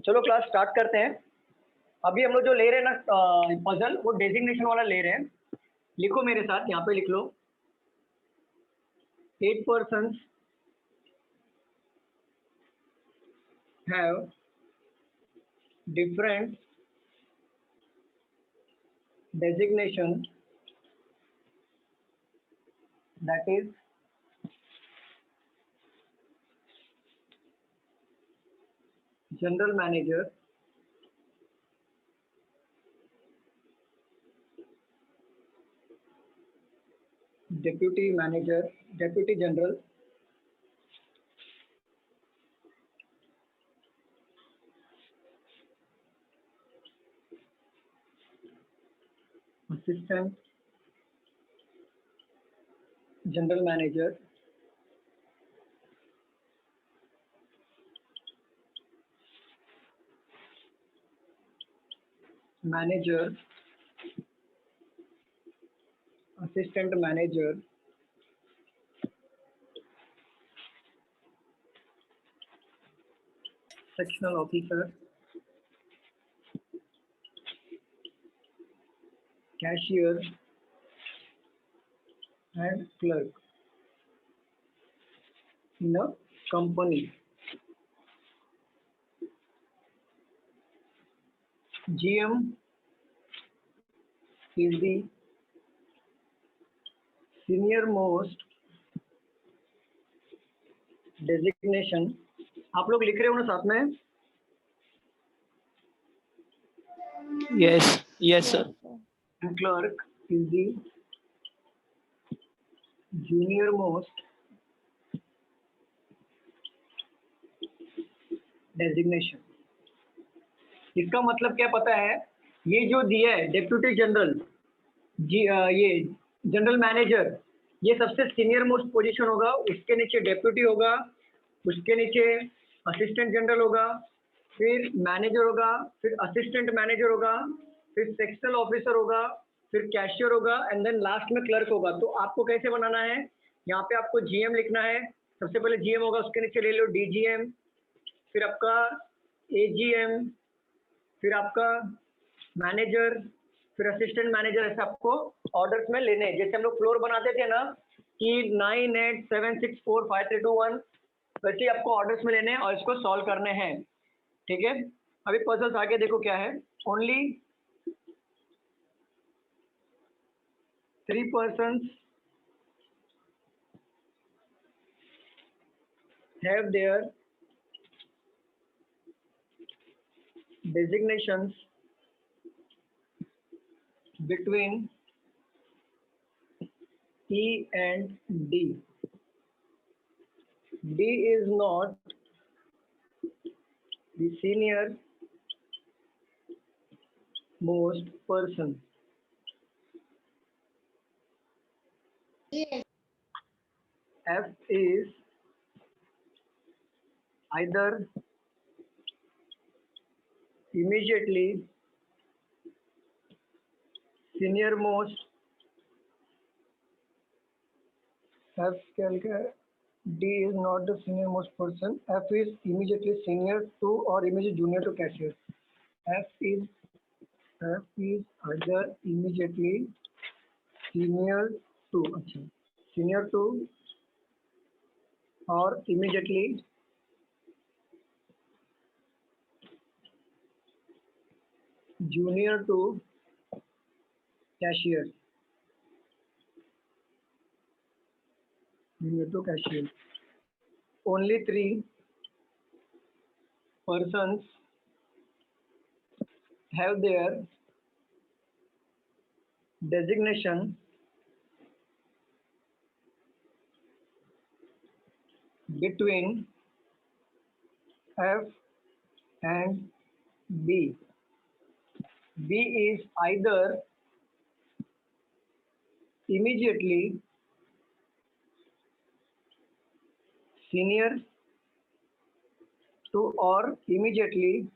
चलो class start करते हैं। अभी हम लोग जो ले रहे हैं ना पजल, वो डेजिग्नेशन वाला ले रहे हैं। लिखो मेरे साथ, यहाँ पे लिख लो। 8 persons have different designation, that is general manager, deputy manager, deputy general, assistant general manager, manager, assistant manager, sectional officer, cashier and clerk in a company. GM is the senior most designation. आप लोग लिख रहे हो ना साथ में? Yes sir. And clerk is the junior most designation. इसका मतलब क्या पता है? ये जो दिया है डेप्यूटी जनरल, ये जनरल मैनेजर, ये सबसे सीनियर मोस्ट पोजीशन होगा। उसके नीचे डेप्यूटी होगा, उसके नीचे असिस्टेंट जनरल होगा, फिर मैनेजर होगा, फिर असिस्टेंट मैनेजर होगा, फिर सेक्शनल ऑफिसर होगा, फिर कैशियर होगा एंड देन लास्ट में क्लर्क होगा। तो आपको कैसे बनाना है? यहाँ पे आपको जीएम लिखना है। सबसे पहले जीएम होगा, उसके नीचे ले लो डीजीएम, फिर आपका एजीएम, फिर आपका मैनेजर, फिर असिस्टेंट मैनेजर। ऐसे आपको ऑर्डर्स में लेने हैं। जैसे हम लोग फ्लोर बनाते थे ना कि 9 8 7 6 4 5 3 2 1, वैसे ही आपको ऑर्डर्स में लेने हैं और इसको सॉल्व करने हैं। ठीक है, अभी पजल्स आगे देखो क्या है। Only 3 persons have their designations between E and D. D is not the senior most person. F is either immediately senior most, F क्या लिखा है? D is not the senior most person. F is immediately senior to or immediately junior to cashier. F is either immediately senior to, अच्छा, senior to or immediately junior to cashier. Junior to cashier. Only 3 persons have their designation between F and B. B is either immediately senior to or immediately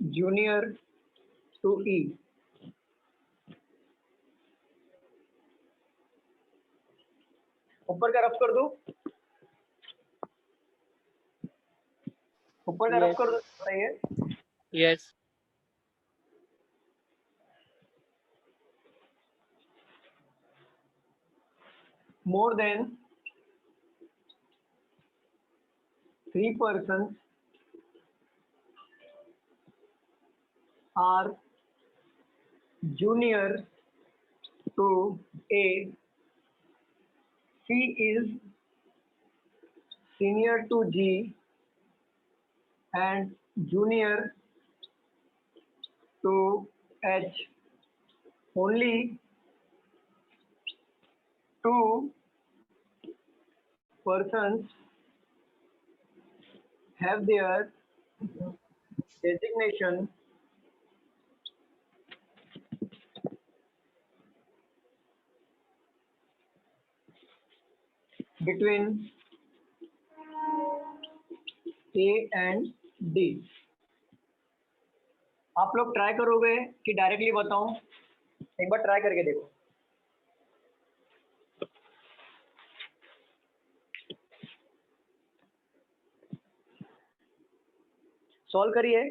junior to E. ऊपर का rough कर दो। ऊपर से रब कर दो, बताइए। Yes. More than 3 persons are junior to A. C is senior to G and junior to H. Only two persons have their designation between A and D. आप लोग ट्राई करोगे कि डायरेक्टली बताऊं? एक बार ट्राई करके देखो। सॉल्व करिए।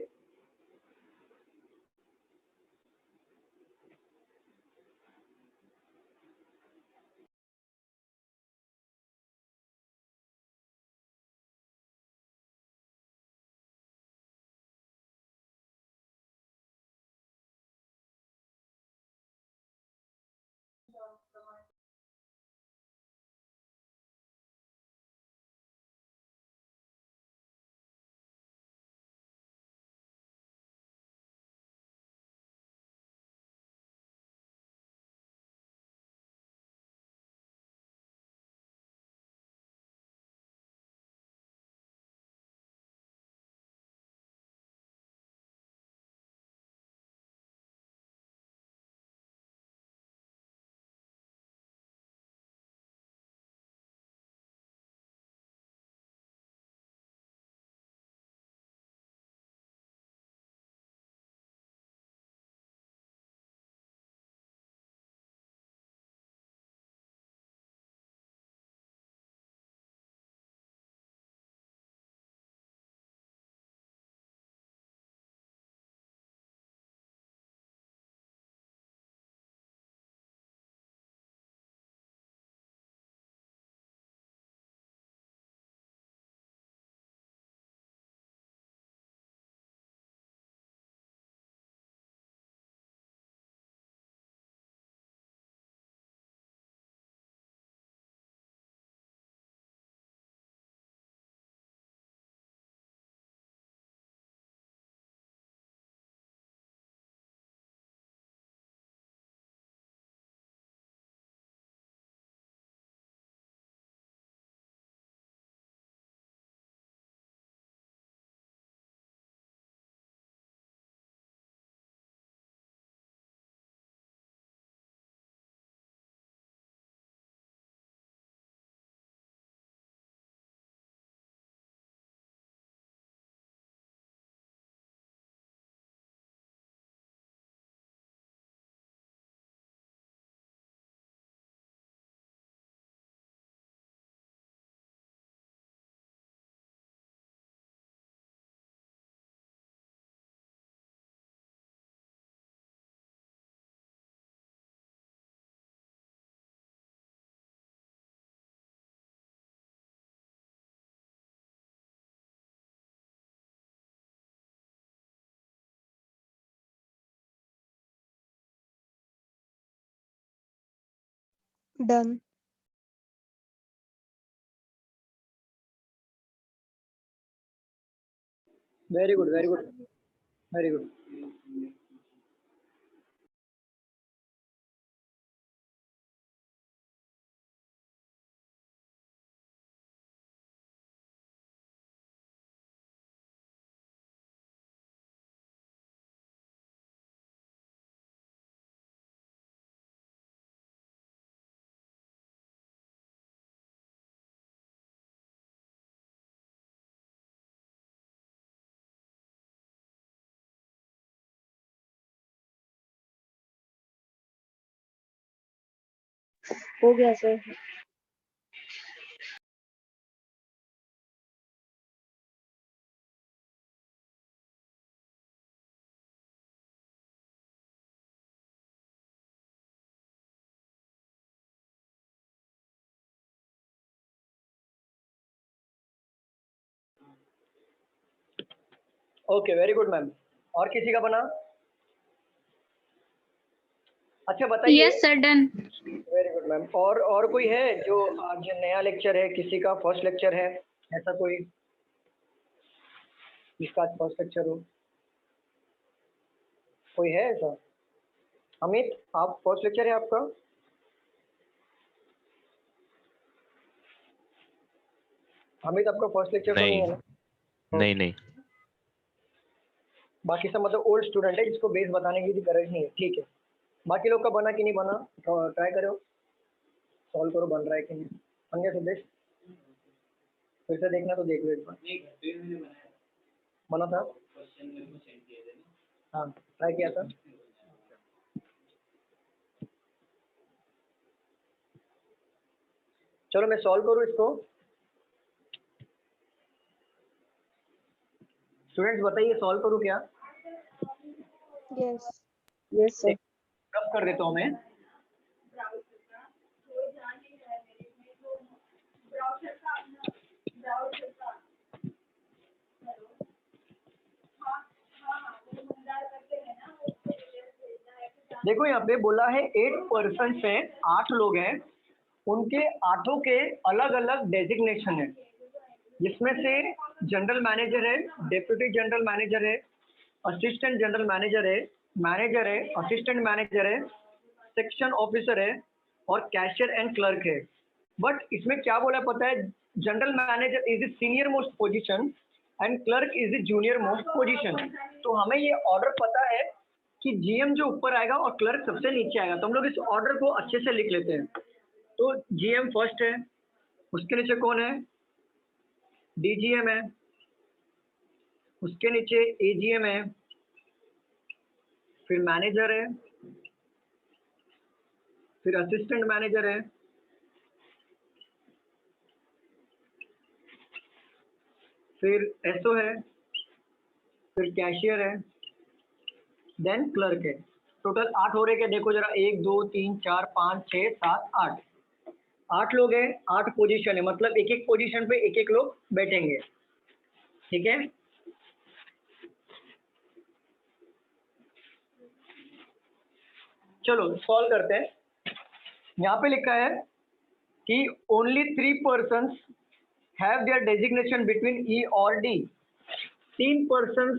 Done. Very good, very good, very good. हो गया sir. Okay, very good ma'am. और किसी का बना? अच्छा बताइए। Yes sir, done. Very good ma'am. और कोई है जो आज नया लेक्चर है, किसी का फर्स्ट लेक्चर है, ऐसा कोई जिसका आज फर्स्ट लेक्चर हो? कोई है ऐसा? अमित, आप फर्स्ट लेक्चर है आपका? अमित, आपका फर्स्ट लेक्चर तो नहीं है ना? नहीं नहीं। बाकी सब मतलब ओल्ड स्टूडेंट है, जिसको बेस बताने की भी गरज नहीं है। ठीक है, बाकी लोग का बना कि नहीं बना, ट्राई करो, सॉल्व करो, बन रहा है कि नहीं। बन गया सिद्धेश? फिर से देखना तो देख लो एक बार। बना था? हाँ, ट्राई किया था। चलो मैं सॉल्व करूँ इसको। स्टूडेंट्स बताइए, सॉल्व करूँ क्या? Yes yes sir. कब कर देता हूँ मैं? देखो यहाँ पे बोला है 8 पर्सन है, 8 लोग हैं, उनके 8 के अलग अलग डेजिग्नेशन है, जिसमें से जनरल मैनेजर है, डेप्यूटी जनरल मैनेजर है, असिस्टेंट जनरल मैनेजर है, असिस्टेंट मैनेजर है, सेक्शन ऑफिसर है और कैशियर एंड क्लर्क है। बट इसमें क्या बोला पता है? General manager is the senior most position and clerk is the junior most position. तो हमें ये ऑर्डर पता है कि जीएम जो ऊपर आएगा और क्लर्क सबसे नीचे आएगा, तो हम लोग इस ऑर्डर को अच्छे से लिख लेते हैं। तो जीएम फर्स्ट है, उसके नीचे कौन है? डीजीएम है, उसके नीचे एजीएम है, फिर मैनेजर है, फिर असिस्टेंट मैनेजर है, फिर एसओ है, फिर कैशियर है, देन क्लर्क है। टोटल 8 हो रहे क्या? देखो जरा, 1 2 3 4 5 6 7 8, 8 लोग हैं, 8 पोजीशन है, मतलब एक एक पोजीशन पे एक एक लोग बैठेंगे। ठीक है, चलो सॉल्व करते हैं। यहाँ पे लिखा है कि only 3 person have their designation between ई और डी। 3 पर्सन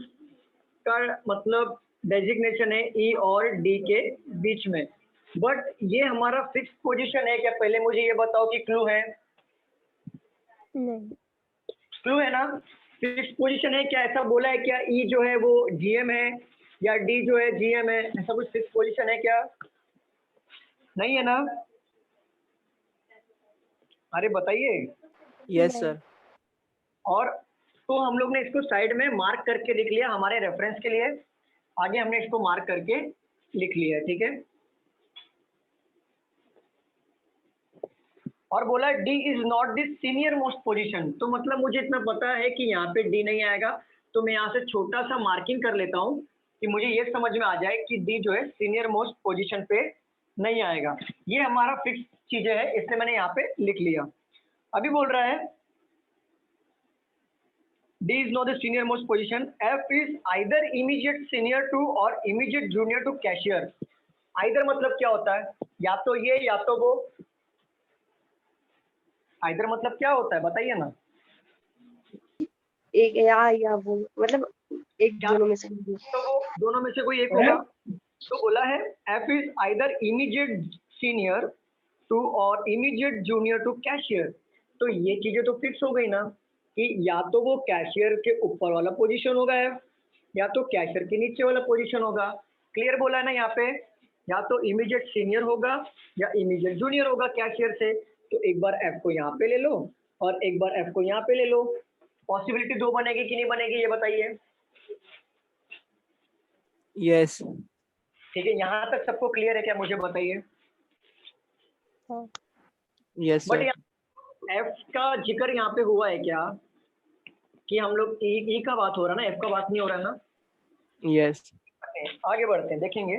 का मतलब डेजिग्नेशन है ई और डी के बीच में। बट ये हमारा फिक्स पोजीशन है क्या? पहले मुझे ये बताओ कि क्लू है? नहीं। क्लू है ना? फिक्स पोजीशन है क्या? ऐसा बोला है क्या ई जो है वो जीएम है या डी जो है जीएम है? ऐसा कुछ फिक्स पोजीशन है क्या? नहीं है ना? अरे बताइए। Yes sir. और तो हम लोग ने इसको साइड में मार्क करके लिख लिया हमारे रेफरेंस के लिए। आगे हमने इसको मार्क करके लिख लिया, ठीक है। और बोला D is not the senior most position, तो मतलब मुझे इतना पता है कि यहाँ पे डी नहीं आएगा, तो मैं यहाँ से छोटा सा मार्किंग कर लेता हूँ कि मुझे ये समझ में आ जाए कि डी जो है सीनियर मोस्ट पोजीशन पे नहीं आएगा। ये हमारा फिक्स चीजें है, इसलिए मैंने यहाँ पे लिख लिया। अभी बोल रहा है D is not the senior most position. F is either immediate senior to or immediate junior to cashier. Either मतलब क्या होता है? या तो ये या तो वो। Either मतलब क्या होता है बताइए ना। एक या वो मतलब एक दोनों में से तो वो दोनों में से कोई एक होगा। तो बोला है F is either immediate senior to or immediate junior to cashier। तो ये चीजें तो फिक्स हो गई ना कि या तो वो कैशियर के ऊपर वाला पोजीशन होगा F, या तो कैशियर के नीचे वाला पोजीशन होगा। क्लियर बोला है ना यहाँ पे? या तो इमीडिएट सीनियर होगा या इमीडिएट जूनियर होगा कैशियर से। तो एक बार F को यहाँ पे ले लो और एक बार F को यहाँ पे ले लो। पॉसिबिलिटी 2 बनेगी कि नहीं बनेगी ये बताइए। यस। ठीक है, यहाँ तक सबको क्लियर है क्या? मुझे बताइए। Yes but sir. F का जिक्र यहाँ पे हुआ है क्या कि हम लोग ई का बात हो रहा है ना, F का बात नहीं हो रहा है ना? यस। आगे बढ़ते हैं, देखेंगे।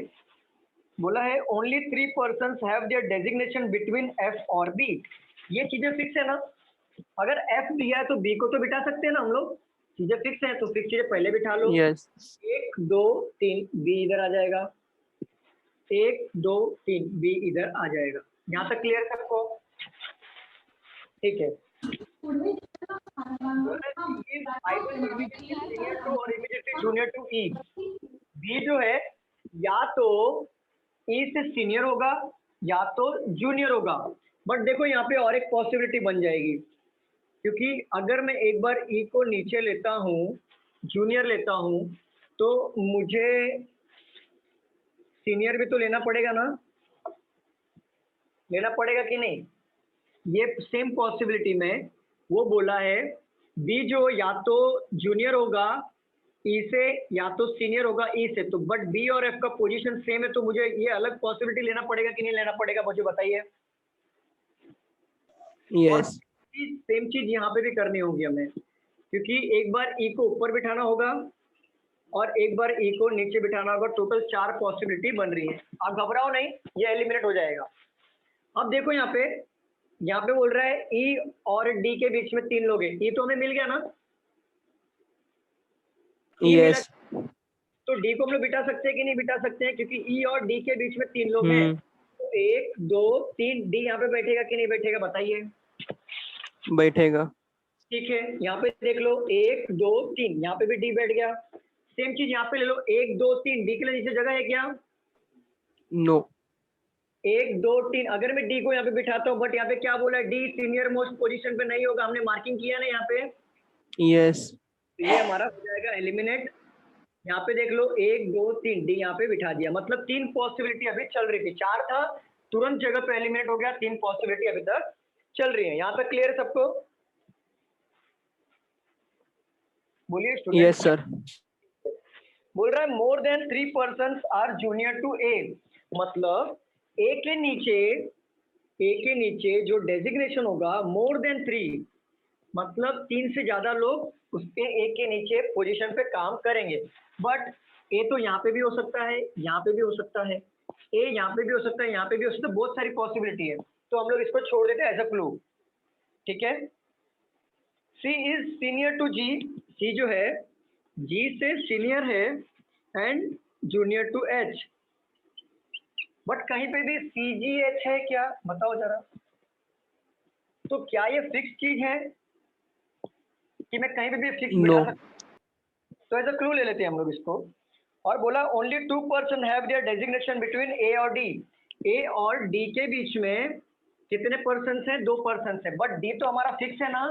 बोला है only 3 person have their designation between F और B। ये चीजें फिक्स है ना? अगर F दिया है तो B को तो बिठा सकते हैं ना हम लोग। चीजें फिक्स है तो फिक्स चीजें पहले बिठा लो। Yes. 1 2 3 बी इधर आ जाएगा, 1 2 3 बी इधर आ जाएगा। यहाँ तक क्लियर सबको? ठीक है। सीनियर टू और immediately junior to E. B जो है या तो ई से सीनियर होगा या तो जूनियर होगा। बट देखो यहाँ पे और एक पॉसिबिलिटी बन जाएगी, क्योंकि अगर मैं एक बार ई को नीचे लेता हूँ, जूनियर लेता हूँ, तो मुझे सीनियर भी तो लेना पड़ेगा ना, लेना पड़ेगा कि नहीं? ये सेम पॉसिबिलिटी में वो बोला है बी जो या तो जूनियर होगा ई से या तो सीनियर होगा ई से। तो बट बी और एफ का पोजीशन सेम है, तो मुझे ये अलग पॉसिबिलिटी लेना पड़ेगा कि नहीं लेना पड़ेगा, मुझे बताइए। Yes. सेम चीज यहाँ पे भी करनी होगी हमें, क्योंकि एक बार ई को ऊपर बिठाना होगा और एक बार ई को नीचे बिठाना होगा। टोटल 4 पॉसिबिलिटी बन रही है। आप घबराओ नहीं, ये एलिमिनेट हो जाएगा। अब देखो यहाँ पे बोल रहा है ई और डी के बीच में 3 लोग हैं। ई तो हमें मिल गया ना? E Yes. मिला, तो डी को हम लोग बिठा सकते हैं कि नहीं बिठा सकते हैं? क्योंकि ई और डी के बीच में 3 लोग हैं, तो 1 2 3 डी यहाँ पे बैठेगा कि नहीं बैठेगा, बताइए। बैठेगा। ठीक है, यहाँ पे देख लो 1 2 3, यहाँ पे भी डी बैठ गया। सेम चीज यहाँ पे ले लो 1 2 3, डी के लिए नीचे जगह है क्या? No. 1 2 3। अगर मैं डी को यहाँ पे बिठाता हूँ, बट यहाँ पे क्या बोला है, डी सीनियर मोस्ट पोजीशन पे नहीं होगा, हमने मार्किंग किया ना यहाँ पे। Yes. तो ये हमारा हो जाएगा एलिमिनेट। यहाँ पे देख लो 1 2 3 डी यहाँ पे बिठा दिया, मतलब 3 पॉसिबिलिटी अभी चल रही थी। 4 था, तुरंत जगह पे एलिमिनेट हो गया। 3 पॉसिबिलिटी अभी तक चल रही है। यहाँ तक क्लियर है सबको? बोलिए स्टूडेंट। Yes, sir. बोल रहा है more than 3 person are junior to A, मतलब ए के नीचे जो डेजिग्नेशन होगा मोर देन 3, मतलब 3 से ज्यादा लोग उसके ए के नीचे पोजीशन पे काम करेंगे। बट ए तो यहाँ पे भी हो सकता है, यहाँ पे भी हो सकता है, ए यहाँ पे भी हो सकता है, यहाँ पे भी हो सकता है, बहुत सारी पॉसिबिलिटी है। तो हम लोग इसको छोड़ देते हैं एज अ क्लू। ठीक है। C is senior to G, C जो है जी से सीनियर है and junior to H. But कहीं पे भी सी जी एच है क्या, बताओ जरा। तो क्या ये फिक्स चीज है कि मैं कहीं पे भी फिक्स बिठा No. सकता? तो एज अ क्लू ले लेते हैं हम लोग इसको। और बोला only 2 person have their designation between A और डी। ए और डी के बीच में कितने पर्सन हैं? 2 पर्सन है। बट डी तो हमारा फिक्स है ना।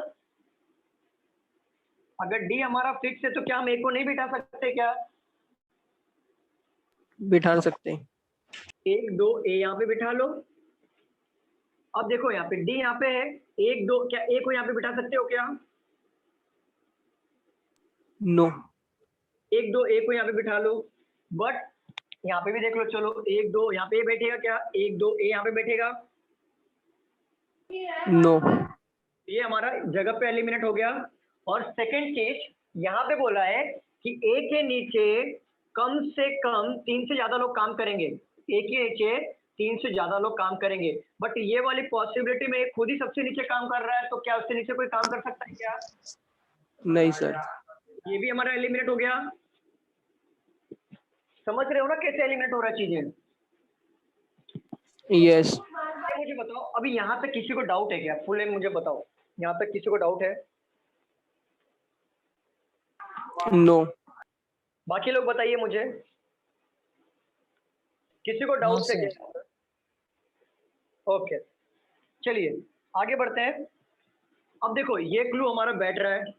अगर डी हमारा फिक्स है तो क्या हम ए को नहीं बिठा सकते क्या? बिठा सकते हैं। 1 2 ए यहाँ पे बिठा लो। अब देखो यहाँ पे डी यहाँ पे है, 1 2, क्या ए को यहाँ पे बिठा सकते हो क्या? No. 1 2 ए को यहाँ पे बिठा लो। बट यहाँ पे भी देख लो, चलो 1 2 यहाँ पे बैठेगा क्या? 1 2 ए यहाँ पे बैठेगा। No. ये हमारा जगह पे एलिमिनेट हो गया। और सेकंड चीज यहाँ पे बोला है कि ए के नीचे कम से कम 3 से ज्यादा लोग काम करेंगे। ए के नीचे 3 से ज्यादा लोग काम करेंगे। बट ये वाली पॉसिबिलिटी में खुद ही सबसे नीचे काम कर रहा है, तो क्या उससे नीचे कोई काम कर सकता है क्या? नहीं सर। ये भी हमारा एलिमिनेट हो गया। समझ रहे हो ना कैसे एलिमिनेट हो रहा है चीजें? Yes. मुझे बताओ अभी यहाँ तक किसी को डाउट है क्या? फुल नेम मुझे बताओ, यहाँ तक किसी को डाउट है? No. बाकी लोग बताइए मुझे, किसी को डाउट है क्या? ओके, चलिए आगे बढ़ते हैं। अब देखो ये क्लू हमारा बैठ रहा है,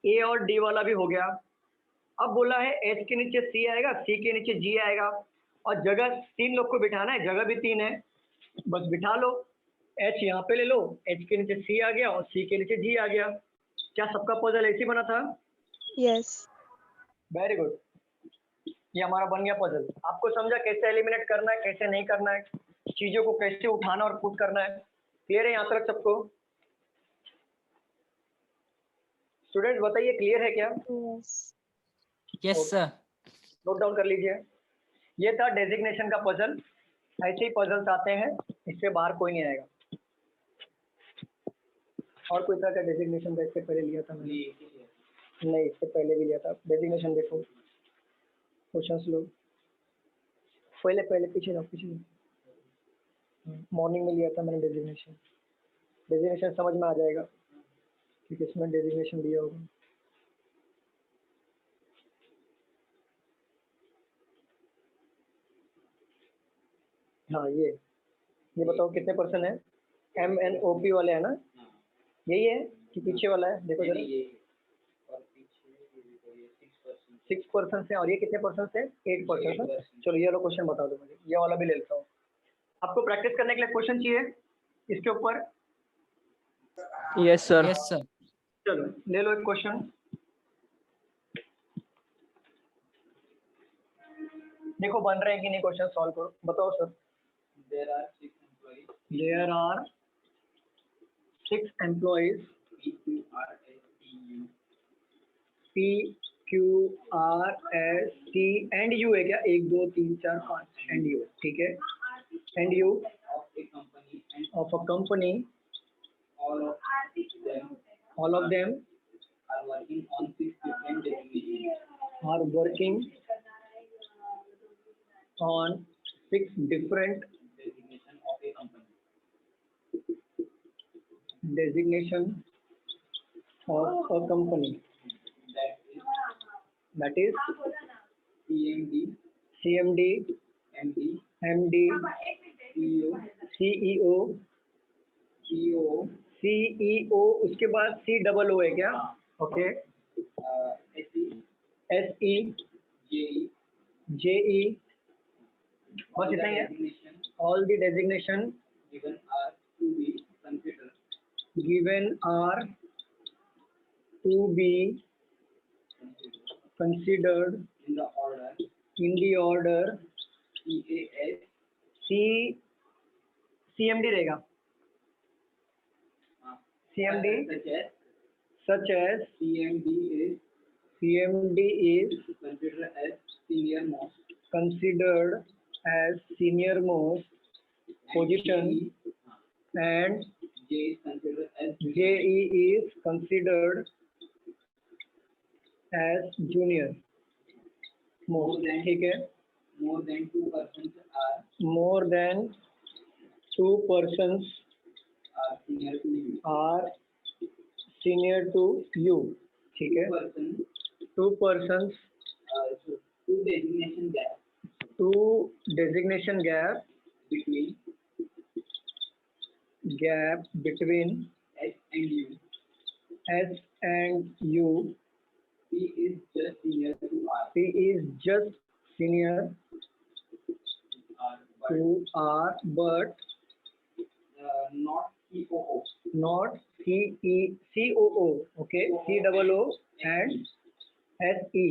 ए और डी वाला भी हो गया। अब बोला है एच के नीचे सी आएगा, सी के नीचे जी आएगा, और जगह 3 लोग को बिठाना है, जगह भी 3 है, बस बिठा लो। एच यहाँ पे ले लो, एच के नीचे सी आ गया और सी के नीचे जी आ गया। क्या सबका पजल ऐसे ही बना था? Yes. वेरी गुड, ये हमारा बन गया पजल। आपको समझा कैसे एलिमिनेट करना है, कैसे नहीं करना है, चीजों को कैसे उठाना और पुट करना है। क्लियर है यहाँ तक सबको? स्टूडेंट्स बताइए क्लियर है क्या? Yes. Yes sir. Note down कर लीजिए। ये था डेजिग्नेशन का पजल। ऐसे ही पजल्स आते हैं, इससे बाहर कोई नहीं आएगा। और कोई तरह का डेजिग्नेशन का इससे पहले लिया था मैंने? नहीं, इससे पहले भी लिया था। डेजिग्नेशन देखो, क्वेश्चंस लो, पहले पहले पीछे जाओ, पीछे जाओ। मॉर्निंग में लिया था मैंने डेजिग्नेशन। डेजिग्नेशन समझ में आ जाएगा कि किसमें डेजिग्नेशन दिया होगा। हाँ, ये बताओ कितने पर्सन है? MNOP वाले है ना? यही है कि पीछे वाला है? देखो जरा, 6% है। और ये कितने परसेंट है? 8% है। चलो ये वाला क्वेश्चन बता दो मुझे, ये वाला भी ले लेता हूँ। आपको प्रैक्टिस करने के लिए क्वेश्चन चाहिए इसके ऊपर? Yes, sir. Yes, sir. चलो ले लो एक क्वेश्चन। देखो बन रहे हैं कि नहीं, क्वेश्चन सॉल्व करो, बताओ sir. There are 6 employees. P Q R S T and you है क्या? 1 2 3 4 5 एंड यू, ठीक है। And U of a company, all of them are working on 6 different designation of a company, that is CMD, MD, CEO, उसके बाद COO है क्या? Okay. SE, JE, बस इतना ही है। All the designation given are to be considered in the order CMD रहेगा। CMD such as CMD is considered as senior most position, and JE is considered as junior most, ठीक है। More than 2 persons are senior to you, ठीक है। 2 persons, 2 designation gap between S and U. P is just senior to R, but not COO, okay, COO and SE,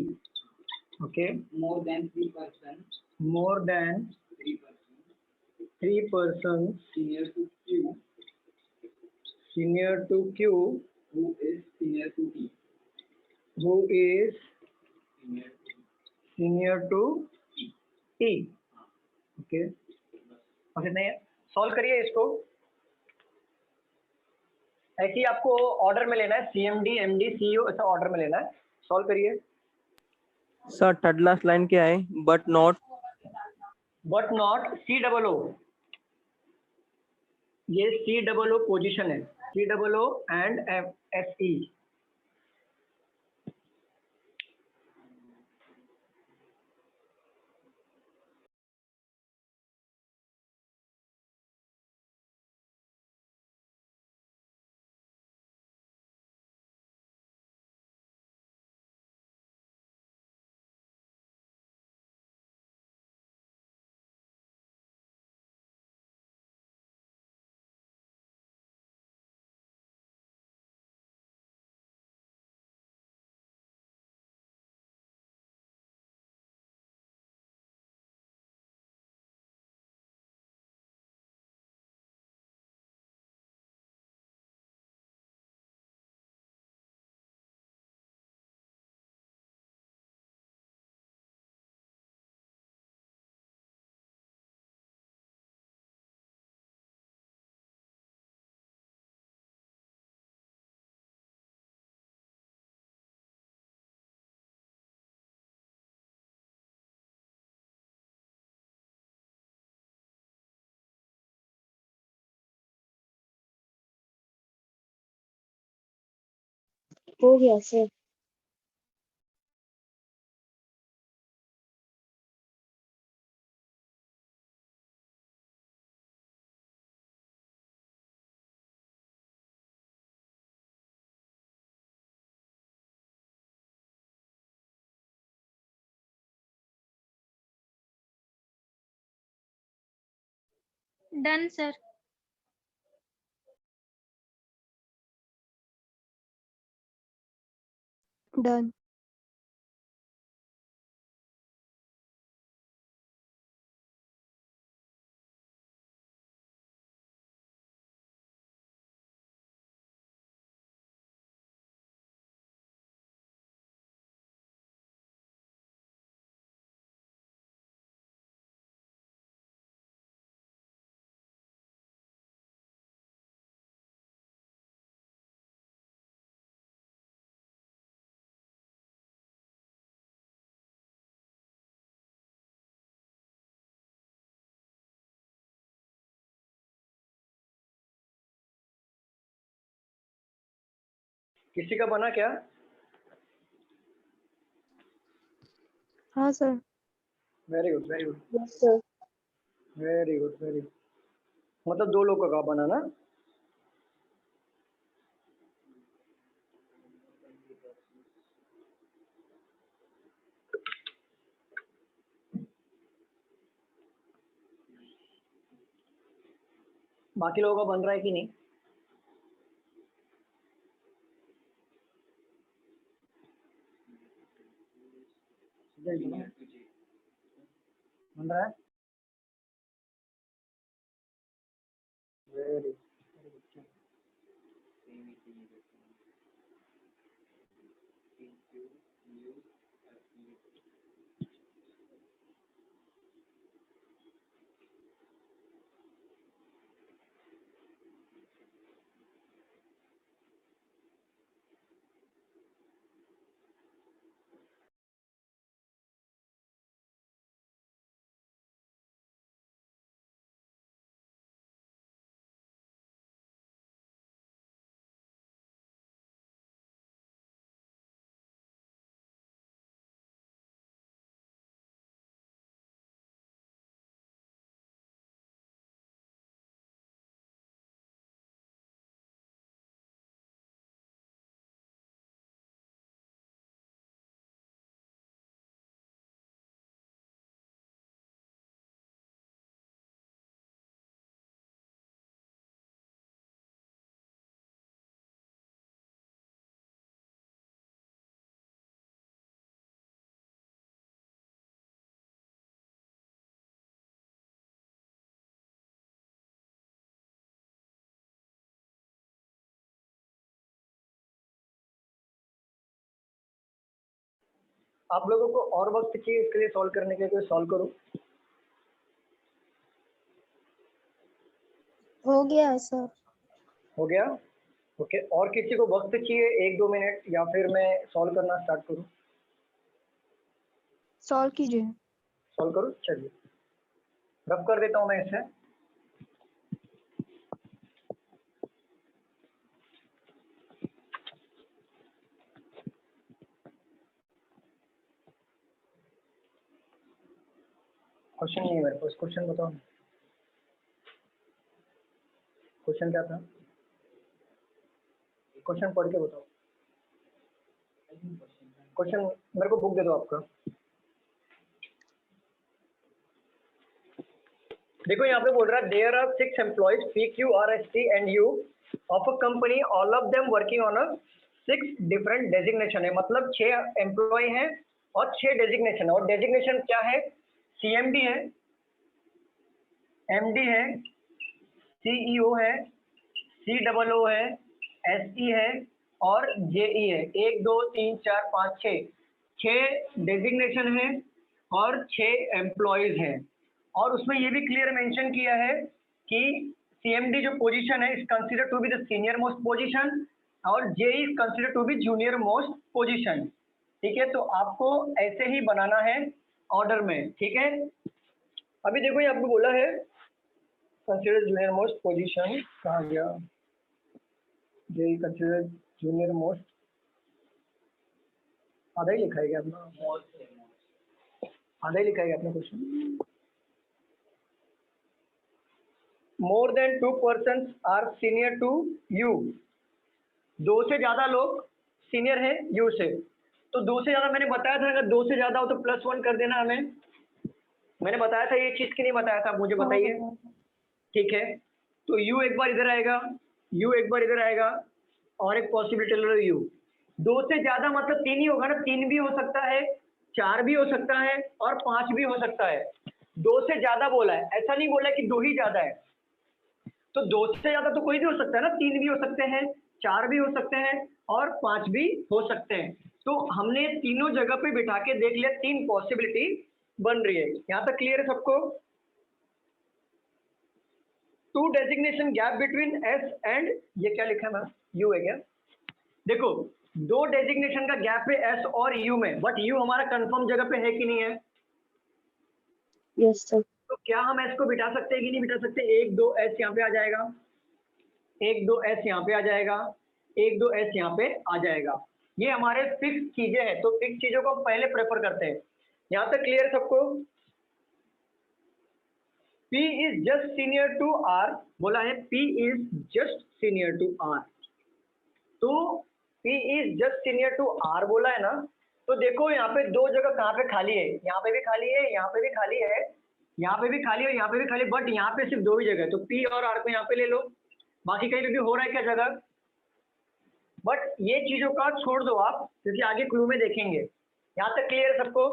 okay. More than 3 persons senior to Q, who is senior to T, okay। बस इतना ही है। Solve करिए इसको। ऐसे ही आपको order में लेना है, CMD, MD, CEO, ऐसा ऑर्डर में लेना है। सॉल्व करिए। Sir, third last line क्या है? But not COO, ये COO पोजीशन है, COO एंड SE। हो गया सर। Done, sir. डन। किसी का बना क्या? हाँ sir. Very good, very good, yes sir. Very good, very good. मतलब 2 लोगों का बना ना? बाकी लोगों का बन रहा है कि नहीं? बन रहा है? Very good. आप लोगों को और वक्त चाहिए इसके लिए सॉल्व करने के लिए, तो सॉल्व करो। हो गया है सर। हो गया? ओके, और किसी को वक्त चाहिए 1-2 मिनट, या फिर मैं सॉल्व करना स्टार्ट करूं? सॉल्व कीजिए। सॉल्व करूं? चलिए, रब कर देता हूं मैं इसे। क्वेश्चन नहीं है मेरे पास, क्वेश्चन बताओ। क्वेश्चन क्या था? क्वेश्चन पढ़ के बताओ। क्वेश्चन मेरे को बुक दे दो आपका। देखो यहाँ पे बोल रहा है there are 6 employees PQRST and U of a company, all of them working on a 6 different designation है। मतलब 6 एम्प्लॉय हैं और 6 डेजिग्नेशन है। और डेजिग्नेशन क्या है? CMD है, MD है, CEO है, COO है, SE है और JE है। 1 2 3 4 5 6 डेजिग्नेशन है और 6 एम्प्लॉयज हैं। और उसमें ये भी क्लियर मेंशन किया है कि CMD जो पोजीशन है is consider to be the senior most position और JE is consider to be junior most position. ठीक है, तो आपको ऐसे ही बनाना है ऑर्डर में। ठीक है, अभी देखो ये आपको बोला है कंसीडर जूनियर मोस्ट पोजीशन, कहाँ गया? JE कंसीडर जूनियर मोस्ट आधा ही लिखा है क्या अपना? आधा ही लिखा है क्या अपना question? More than 2 person are senior to you, दो से ज्यादा लोग सीनियर है यू से। तो दो से ज्यादा मैंने बताया था, अगर दो से ज्यादा हो तो +1 कर देना हमें। मैंने बताया था ये चीज की नहीं बताया था, आप मुझे बताइए। ठीक है, तो यू एक बार इधर आएगा, यू एक बार इधर आएगा, और एक पॉसिबिलिटी ले लो यू। दो से ज्यादा मतलब तीन ही होगा ना, तीन भी हो सकता है, चार भी हो सकता है, और पांच भी हो सकता है। दो से ज्यादा बोला है, ऐसा नहीं बोला कि दो ही ज्यादा है। तो दो से ज्यादा तो कोई भी हो सकता है ना, तीन भी हो सकते हैं, चार भी हो सकते हैं, और पांच भी हो सकते हैं। तो हमने तीनों जगह पे बिठा के देख लिया, तीन पॉसिबिलिटी बन रही है। यहां तक क्लियर है सबको? Two designation gap between S and, ये क्या लिखा है मैम, यू है क्या? देखो, दो डेजिग्नेशन का गैप है एस और यू में, बट यू हमारा कंफर्म जगह पे है कि नहीं है? Yes sir. तो क्या हम एस को बिठा सकते हैं कि नहीं बिठा सकते? एक दो एस यहाँ पे आ जाएगा, एक दो एस यहाँ पे आ जाएगा, एक दो एस यहाँ पे आ जाएगा। ये हमारे फिक्स चीजें हैं, तो फिक्स चीजों को हम पहले प्रेफर करते हैं। यहाँ तक क्लियर सबको? P is just senior to R, बोला है P is just senior to R। तो P is just senior to R बोला है ना, तो देखो यहाँ पे दो जगह कहाँ पे खाली है, यहाँ पे भी खाली है, यहाँ पे भी खाली है, यहाँ पे भी खाली है, यहाँ पे भी खाली, बट यहाँ पे सिर्फ दो ही जगह है। तो P और R को यहाँ पे ले लो, बाकी कहीं पे भी हो रहा है क्या जगह? बट ये चीजों का छोड़ दो आप, क्योंकि आगे क्लू में देखेंगे। यहाँ तक क्लियर है सबको?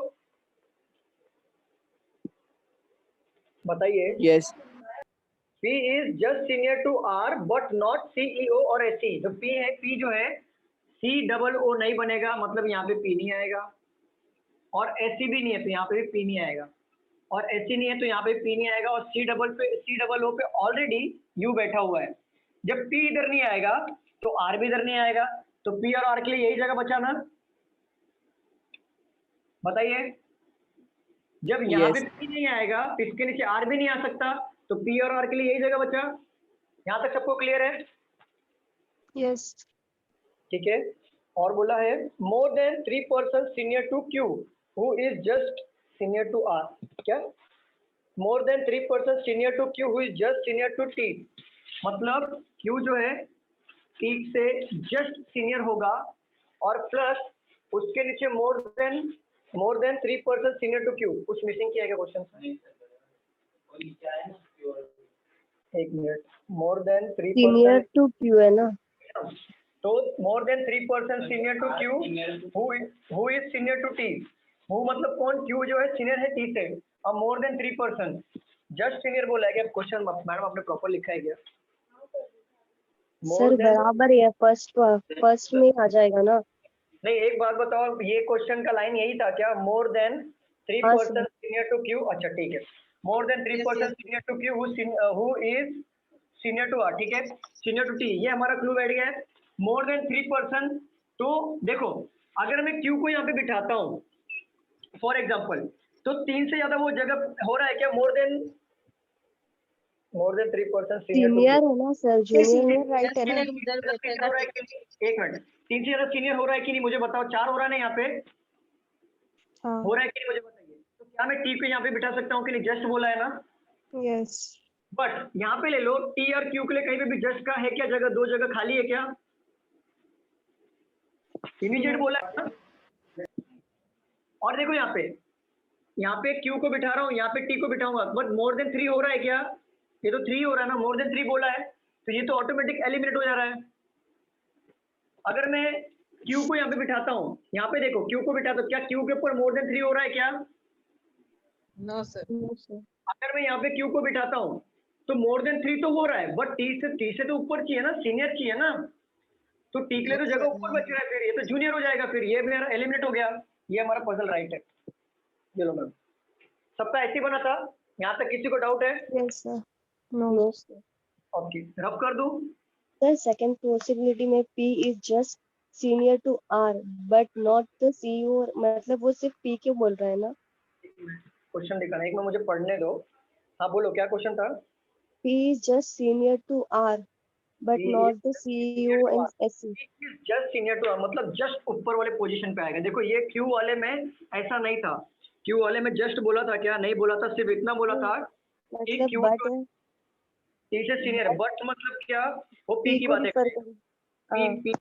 बताइए। Yes. P is just senior to R but not CEO और SE। जो P है, P जो है COO नहीं बनेगा, मतलब यहाँ पे P नहीं आएगा, और SE भी नहीं है तो यहाँ पे भी P नहीं आएगा, और SE नहीं है तो यहाँ पे P नहीं आएगा, और COO पे ऑलरेडी U बैठा हुआ है। जब P इधर नहीं आएगा तो R भी इधर नहीं आएगा, तो P और R के लिए यही जगह बचा ना? बताइए। जब यहाँ पे Yes. P नहीं आएगा, इसके नीचे R भी नहीं आ सकता, तो P और R के लिए यही जगह बचा। यहाँ तक सबको क्लियर है? यस। ठीक है। और बोला है more than 3 person senior to Q who is just senior to R। क्या? More than 3 person senior to Q who is just senior to T। मतलब Q जो है T से जस्ट सीनियर होगा, और प्लस उसके नीचे more than 3 person senior to Q। कुछ मिसिंग किया गया क्वेश्चन? एक minute. More than 3 senior person, to Q है ना? तो more than 3 person senior to Q who is senior to T। Who मतलब कौन? Q जो है सीनियर है T से, और मोर देन 3 पर्सन जस्ट सीनियर बोला है क्या? क्वेश्चन मैडम आपने प्रॉपर लिखा है क्या? सर बराबर ही है, फर्स्ट में आ जाएगा ना? नहीं, एक बात बताओ, ये क्वेश्चन का लाइन यही था क्या? मोर देन 3 हाँ person sir. Senior to Q। अच्छा ठीक है, more than 3 person senior to Q who is senior to R। ठीक है, सीनियर टू T, ये हमारा क्लू बैठ गया है। मोर देन 3 पर्सन, तो देखो अगर मैं Q को यहाँ पे बिठाता हूँ फॉर एग्जाम्पल, तो 3 से ज्यादा वो जगह हो रहा है क्या? More than 3 person senior to senior Q। है ना सर, जूनियर में राइट है ना? एक मिनट, 3 से ज्यादा सीनियर हो रहा है कि नहीं मुझे बताओ? 4 हो रहा है ना यहाँ पे? हाँ। हो रहा है कि नहीं मुझे बताइए? तो क्या मैं T को यहाँ पे बिठा सकता हूँ कि नहीं? जस्ट बोला है ना? यस। बट यहाँ पे ले लो, T और Q के लिए कहीं पे भी जस्ट का है क्या जगह? दो जगह खाली है क्या? इमीडिएट बोला है ना? और देखो यहाँ पे Q को बिठा रहा हूँ, यहाँ पे T को बिठाऊंगा, बट मोर देन 3 हो रहा है क्या? ये तो 3 हो रहा है ना, मोर देन 3 बोला है, तो ये तो ऑटोमेटिक एलिमिनेट हो जा रहा है। अगर मैं Q को यहाँ पे बिठाता हूँ, यहाँ पे देखो Q को बिठाता हूँ, क्या Q के ऊपर मोर देन 3 हो रहा है क्या? No sir. अगर मैं यहाँ पे Q को बिठाता हूँ तो मोर देन 3 तो हो रहा है, बट T से तो ऊपर चाहिए ना, सीनियर चाहिए ना, तो T के लिए तो जगह ऊपर बच रहा है, फिर ये तो जूनियर हो जाएगा, फिर ये मेरा एलिमिनेट हो गया। ये हमारा पजल राइट है। चलो मैम, सबका ऐसे ही बना था? यहाँ तक किसी को डाउट है? Yes sir. No sir. Okay, rub कर दूं? सर सेकंड पॉसिबिलिटी में P is just senior to R but not the CEO, मतलब वो सिर्फ P क्यों बोल रहा है ना? क्वेश्चन दिखाना, एक में मुझे पढ़ने दो। हाँ बोलो, क्या क्वेश्चन था? P is just senior to R but He not is the just senior CEO to and us. SE. He is just senior to us, मतलब जस्ट ऊपर वाले पोजीशन पे आएगा। देखो ये क्यू वाले में ऐसा नहीं था, क्यू वाले में जस्ट बोला था क्या, नहीं बोला था, सिर्फ इतना बोला था कि मतलब क्यू बट है, से सीनियर है। बट मतलब क्या, वो पी पी की को बातें रिफर करेगा। कर। हाँ, पी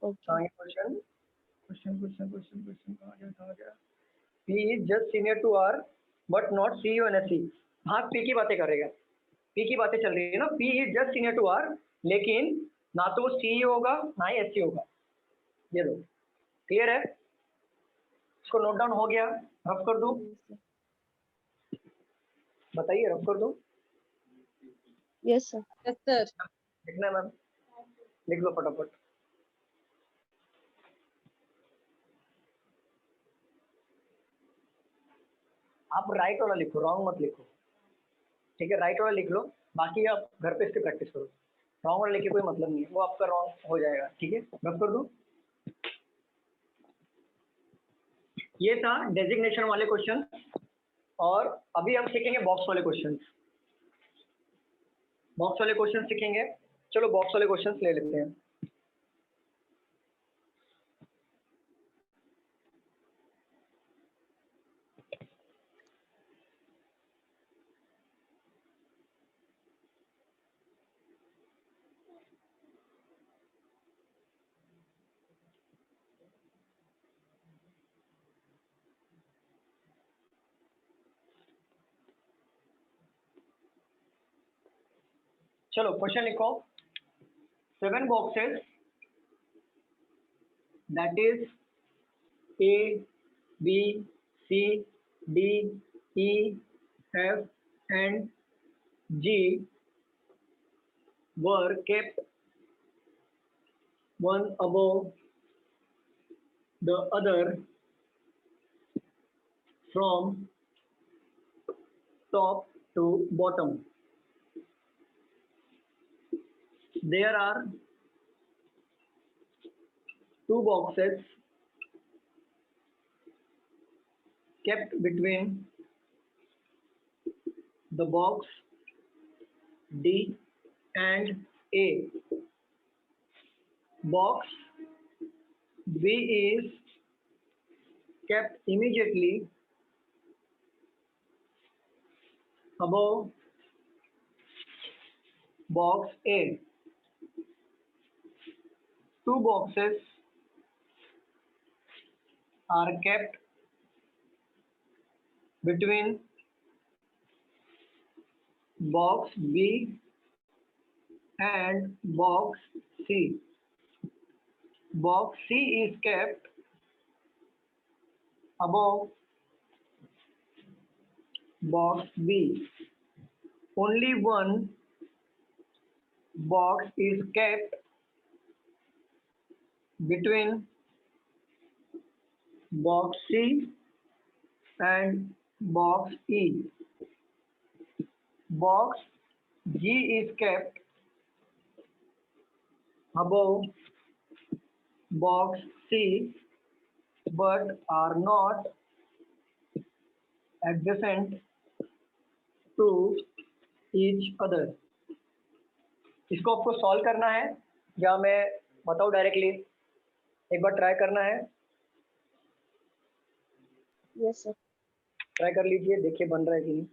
ओके। ये question question question question question कहाँ गया। P is just senior to R but not CEO and SE. हाँ पी की बातें करेगा, पी की बातें चल रही है ना। P is just senior to R, लेकिन ना तो वो सीईओ होगा ना ही एसई होगा। ये दो क्लियर है, इसको नोट डाउन हो गया, रफ कर दूं, बताइए रफ कर दूं। Yes sir. Yes, sir. लिखना है मैम, लिख लो फटाफट। आप राइट वाला लिखो, रॉन्ग मत लिखो, ठीक है। राइट वाला लिख लो, बाकी आप घर पे इसकी प्रैक्टिस करो। रॉन्ग वाला लिखे कोई मतलब नहीं है, वो आपका रॉन्ग हो जाएगा, ठीक है। रफ कर दूं। ये था डेजिग्नेशन वाले क्वेश्चन, और अभी हम सीखेंगे बॉक्स वाले क्वेश्चन। बॉक्स वाले क्वेश्चन सीखेंगे, चलो बॉक्स वाले क्वेश्चन ले लेते हैं। चलो क्वेश्चन लिखो। 7 boxes that is A B C D E F and G were kept one above the other from top to bottom. There are 2 boxes kept between the box D and A. Box B is kept immediately above box A. 2 boxes are kept between box B and box C. Box C is kept above box B. Only one box is kept between box C and box E. Box G is kept above box C but are not adjacent to each other. इसको आपको solve करना है या मैं बताऊं directly, एक बार try करना है। Yes sir. ट्राई कर लीजिए, देखिए बन रहा है कि नहीं।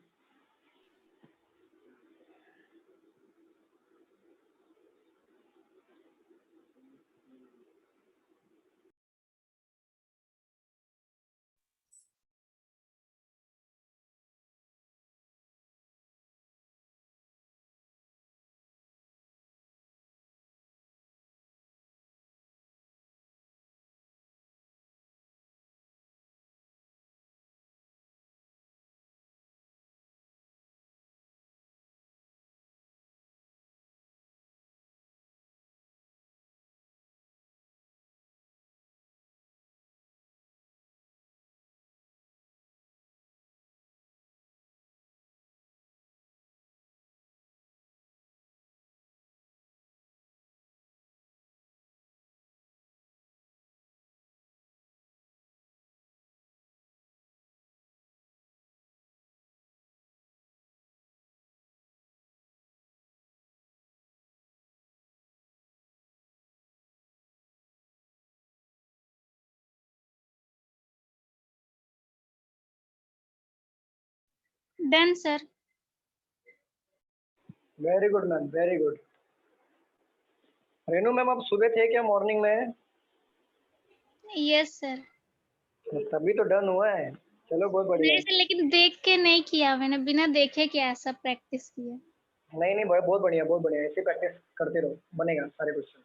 Done, sir. Very good ma'am, very good. Renu ma'am, आप सुबह थे क्या मॉर्निंग में? Yes, sir. तभी तो डन हुआ है। चलो बहुत बढ़िया नहीं है। सर, लेकिन देख के नहीं किया मैंने, बिना देखे क्या ऐसा प्रैक्टिस किया। नहीं नहीं, बहुत बढ़िया, बहुत बढ़िया। ऐसे प्रैक्टिस करते रहो, बनेगा सारे क्वेश्चन।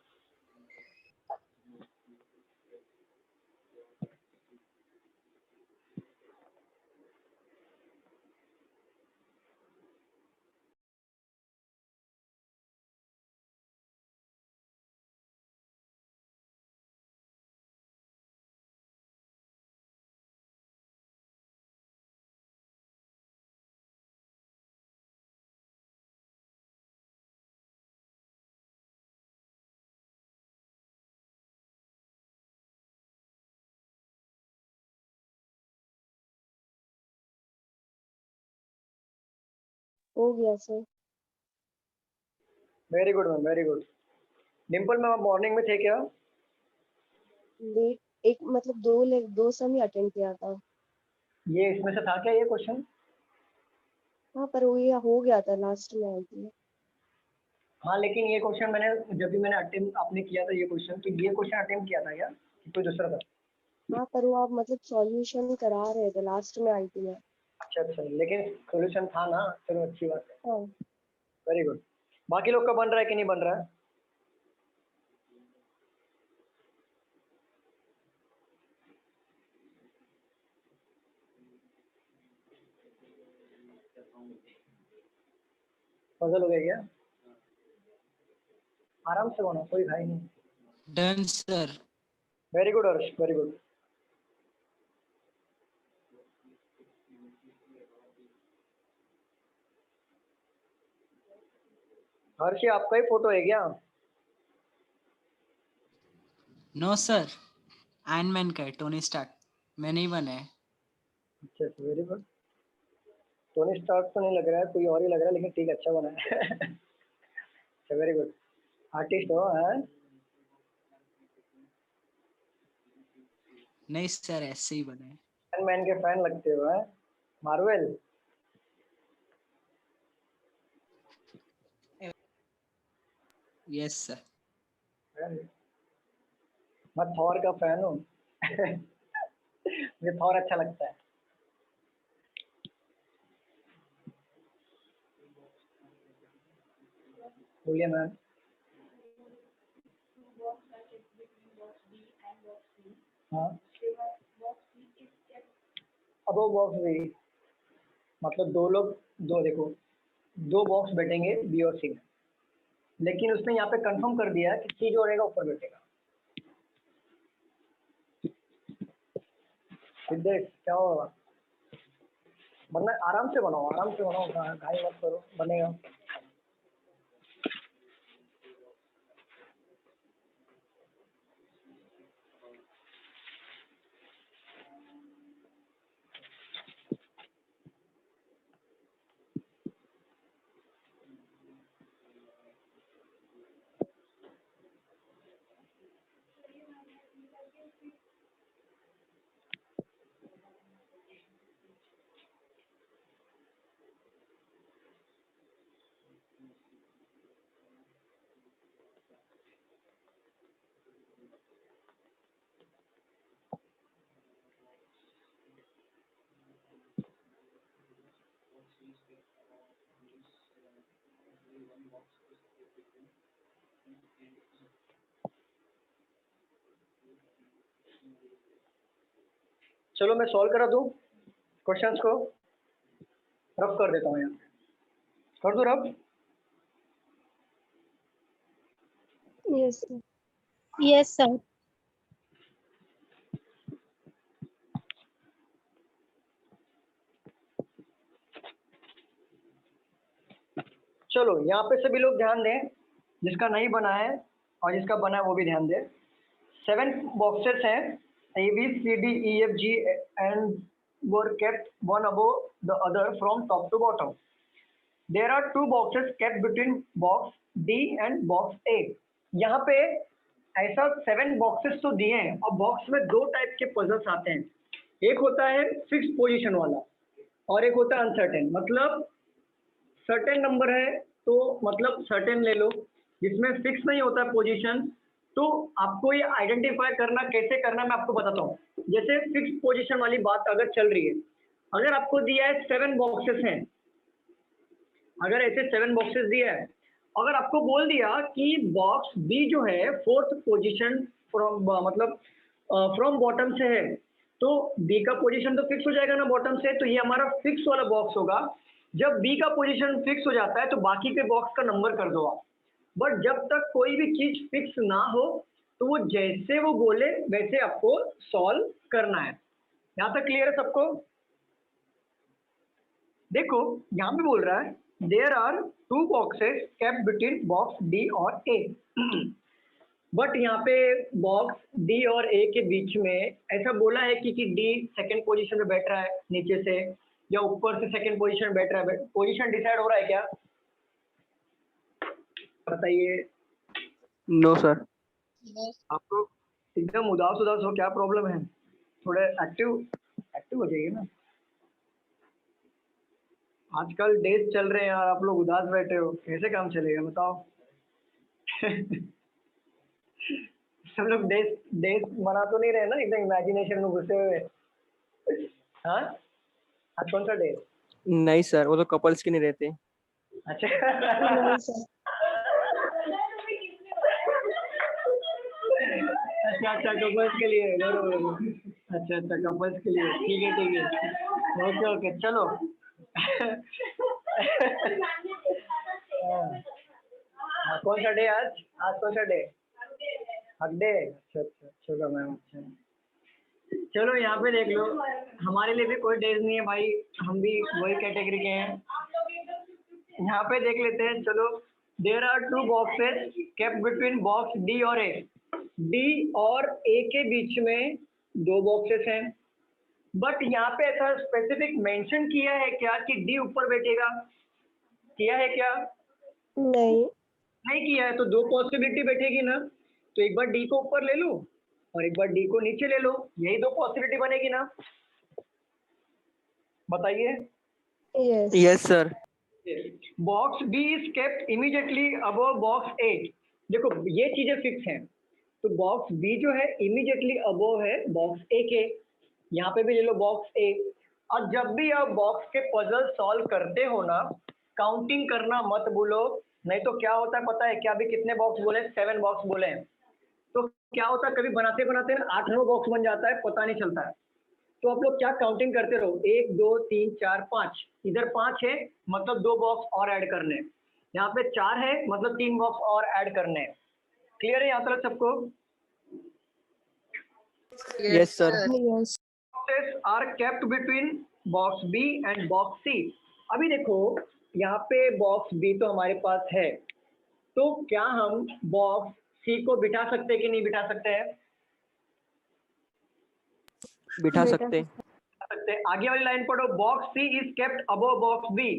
हो गया sir. Very good ma'am, very good. Dimple ma'am, आप मॉर्निंग में थे क्या? लेट, एक मतलब दो सम ही अटेंड किया था। ये इसमें से था क्या ये क्वेश्चन? हाँ पर वो ये हो गया था, लास्ट में आई थी। हाँ, लेकिन ये क्वेश्चन मैंने जब भी मैंने अटेम्प्ट आपने किया था ये क्वेश्चन, तो ये क्वेश्चन अटेम्प्ट किया था क्या कि कोई दूसरा था? हाँ पर वो आप मतलब सॉल्यूशन करा रहे थे, लास्ट में आई थी मैं। अच्छा अच्छा, लेकिन सोल्यूशन था ना, चलो अच्छी बात है। हाँ। Very good. बाकी लोग का बन रहा है कि नहीं बन रहा है? पजल हो गया क्या? आराम से बनो, कोई भाई नहीं। Done, sir. वेरी गुड हर्ष, वेरी गुड। हर्ष, ये आपका ही फोटो है क्या? No, sir. Iron Man का है, टोनी स्टार्क। मैं नहीं बना है। अच्छा अच्छा, वेरी गुड। टोनी स्टार्क तो नहीं लग रहा है, कोई और ही लग रहा है, लेकिन ठीक है, अच्छा बना है। अच्छा, वेरी गुड। आर्टिस्ट हो हैं? नहीं सर, ऐसे ही बना है। आयरन मैन के फैन लगते हो हैं? मार्वल? Yes, sir. मैं थॉर का फैन हूँ। मुझे थॉर अच्छा लगता है। बोलिए मैम। हाँ, अब वो बॉक्स भी, मतलब दो लोग, दो देखो, दो बॉक्स बैठेंगे बी और सी में, लेकिन उसने यहाँ पे कंफर्म कर दिया कि सी जो रहेगा ऊपर बैठेगा। सिद्धेश, क्या होगा? वरना आराम से बनाओ, आराम से बनाओ, घाई मत करो, बनेगा। चलो मैं सॉल्व करा दूँ क्वेश्चंस को, रफ कर देता हूँ यहाँ, कर दूँ rough? Yes sir. Yes, sir. चलो यहाँ पे सभी लोग ध्यान दें, जिसका नहीं बना है और जिसका बना है वो भी ध्यान दें। 7 बॉक्सेस हैं, A B C D E F G and were kept one above the other from top to bottom. There are 2 boxes kept between box D and box A. यहाँ पे ऐसा 7 बॉक्सेस तो दिए हैं और बॉक्स में 2 type के puzzles आते हैं। एक होता है फिक्स पोजीशन वाला, और एक होता है अनसर्टेन। मतलब सर्टेन नंबर है तो मतलब सर्टेन ले लो, जिसमें फिक्स नहीं होता है पोजीशन। तो आपको ये आइडेंटिफाई करना कैसे करना मैं आपको बताता हूँ। जैसे फिक्स पोजीशन वाली बात अगर चल रही है, अगर आपको दिया है 7 बॉक्सेस हैं, अगर ऐसे 7 बॉक्सेस दिया है, अगर आपको बोल दिया कि बॉक्स बी जो है 4th पोजीशन फ्रॉम मतलब फ्रॉम बॉटम से है, तो बी का पोजीशन तो फिक्स हो जाएगा ना बॉटम से, तो ये हमारा फिक्स वाला बॉक्स होगा। जब बी का पोजीशन फिक्स हो जाता है तो बाकी के बॉक्स का नंबर कर दो आप। बट जब तक कोई भी चीज फिक्स ना हो तो वो जैसे वो बोले वैसे आपको सॉल्व करना है। यहाँ तक क्लियर है सबको? देखो यहाँ पे बोल रहा है there are 2 boxes kept between box D और ए। बट यहाँ पे बॉक्स डी और ए के बीच में ऐसा बोला है कि डी सेकंड पोजीशन में बैठ रहा है नीचे से या ऊपर से सेकंड पोजीशन में बैठ रहा है। पोजीशन डिसाइड हो रहा है क्या? बताइए। No sir. आप लोग एकदम उदास उदास हो, क्या प्रॉब्लम है? थोड़े एक्टिव एक्टिव हो जाइए ना। आजकल डेज चल रहे हैं और आप लोग उदास बैठे हो, कैसे काम चलेगा बताओ? सब लोग डेज डेज मना तो नहीं रहे ना एकदम इमेजिनेशन में घुसे हुए? हाँ, आज कौन सा डे? नहीं सर, वो तो कपल्स के नहीं रहते। अच्छा। नहीं सर। अच्छा कपल्स के लिए, बरोबर। अच्छा कपल्स के लिए, ठीक है ओके ओके चलो। हाँ, कौन सा डे आज? आज कौन सा डे? हक डे। अच्छा चलो मैम, अच्छा चलो यहाँ पे देख लो, हमारे लिए भी कोई डेज नहीं है भाई, हम भी वही कैटेगरी के हैं। यहाँ पे देख लेते हैं चलो। There are 2 boxes kept between box D और ए। डी और ए के बीच में 2 बॉक्सेस हैं, बट यहाँ पे ऐसा स्पेसिफिक मेंशन किया है क्या कि डी ऊपर बैठेगा? किया है क्या? नहीं। नहीं किया है, तो 2 पॉसिबिलिटी बैठेगी ना। तो एक बार डी को ऊपर ले लो और एक बार डी को नीचे ले लो, यही 2 पॉसिबिलिटी बनेगी ना। बताइए। Yes. Yes sir. Box B is kept immediately above box A. देखो ये चीजें फिक्स हैं, तो बॉक्स बी जो है इमीडिएटली अबव है बॉक्स ए के। यहाँ पे भी ले लो बॉक्स ए। और जब भी आप बॉक्स के पजल सॉल्व करते हो ना, काउंटिंग करना मत भूलो, नहीं तो क्या होता है पता है क्या? अभी कितने बॉक्स बोले? 7 बॉक्स बोले हैं। तो क्या होता है कभी बनाते बनाते 8-9 बॉक्स बन जाता है, पता नहीं चलता है। तो आप लोग क्या काउंटिंग करते रहो, 1 2 3 4 5, इधर 5 है मतलब 2 बॉक्स और ऐड करने हैं, यहाँ पे 4 है मतलब 3 बॉक्स और ऐड करने हैं। क्लियर है यहाँ तक सबको? Yes sir. Yes. Boxes are kept between box B and box C. अभी देखो यहाँ पे बॉक्स बी तो हमारे पास है, तो क्या हम बॉक्स सी को बिठा सकते हैं कि नहीं बिठा सकते हैं? बिठा बेटा। सकते। आगे वाली लाइन पढ़ो, box C is kept above box B.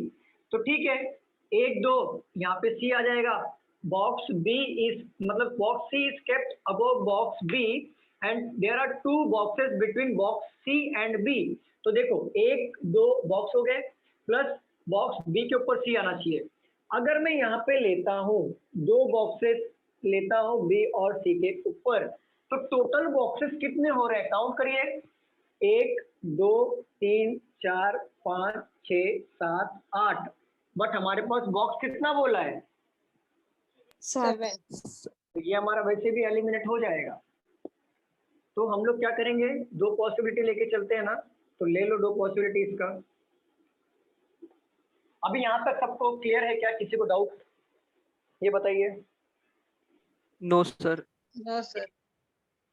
तो ठीक है, 1 2 यहाँ पे सी आ जाएगा। बॉक्स बी इज मतलब box C is kept above box B and there are 2 boxes between box C and B. तो देखो 1 2 बॉक्स हो गए प्लस बॉक्स बी के ऊपर सी आना चाहिए। अगर मैं यहाँ पे लेता हूँ 2 बॉक्सेस लेता हूँ बी और सी के ऊपर, तो टोटल बॉक्सेस कितने हो रहे हैं? काउंट करिए, 1 2 3 4 5 6 7 8। बट हमारे पास बॉक्स कितना बोला है? 7। तो ये हमारा वैसे भी एलिमिनेट हो जाएगा। तो हम लोग क्या करेंगे, 2 पॉसिबिलिटी लेके चलते हैं ना, तो ले लो 2 पॉसिबिलिटीज का। अभी यहाँ तक सबको क्लियर है क्या? किसी को डाउट ये बताइए। No sir. No, sir.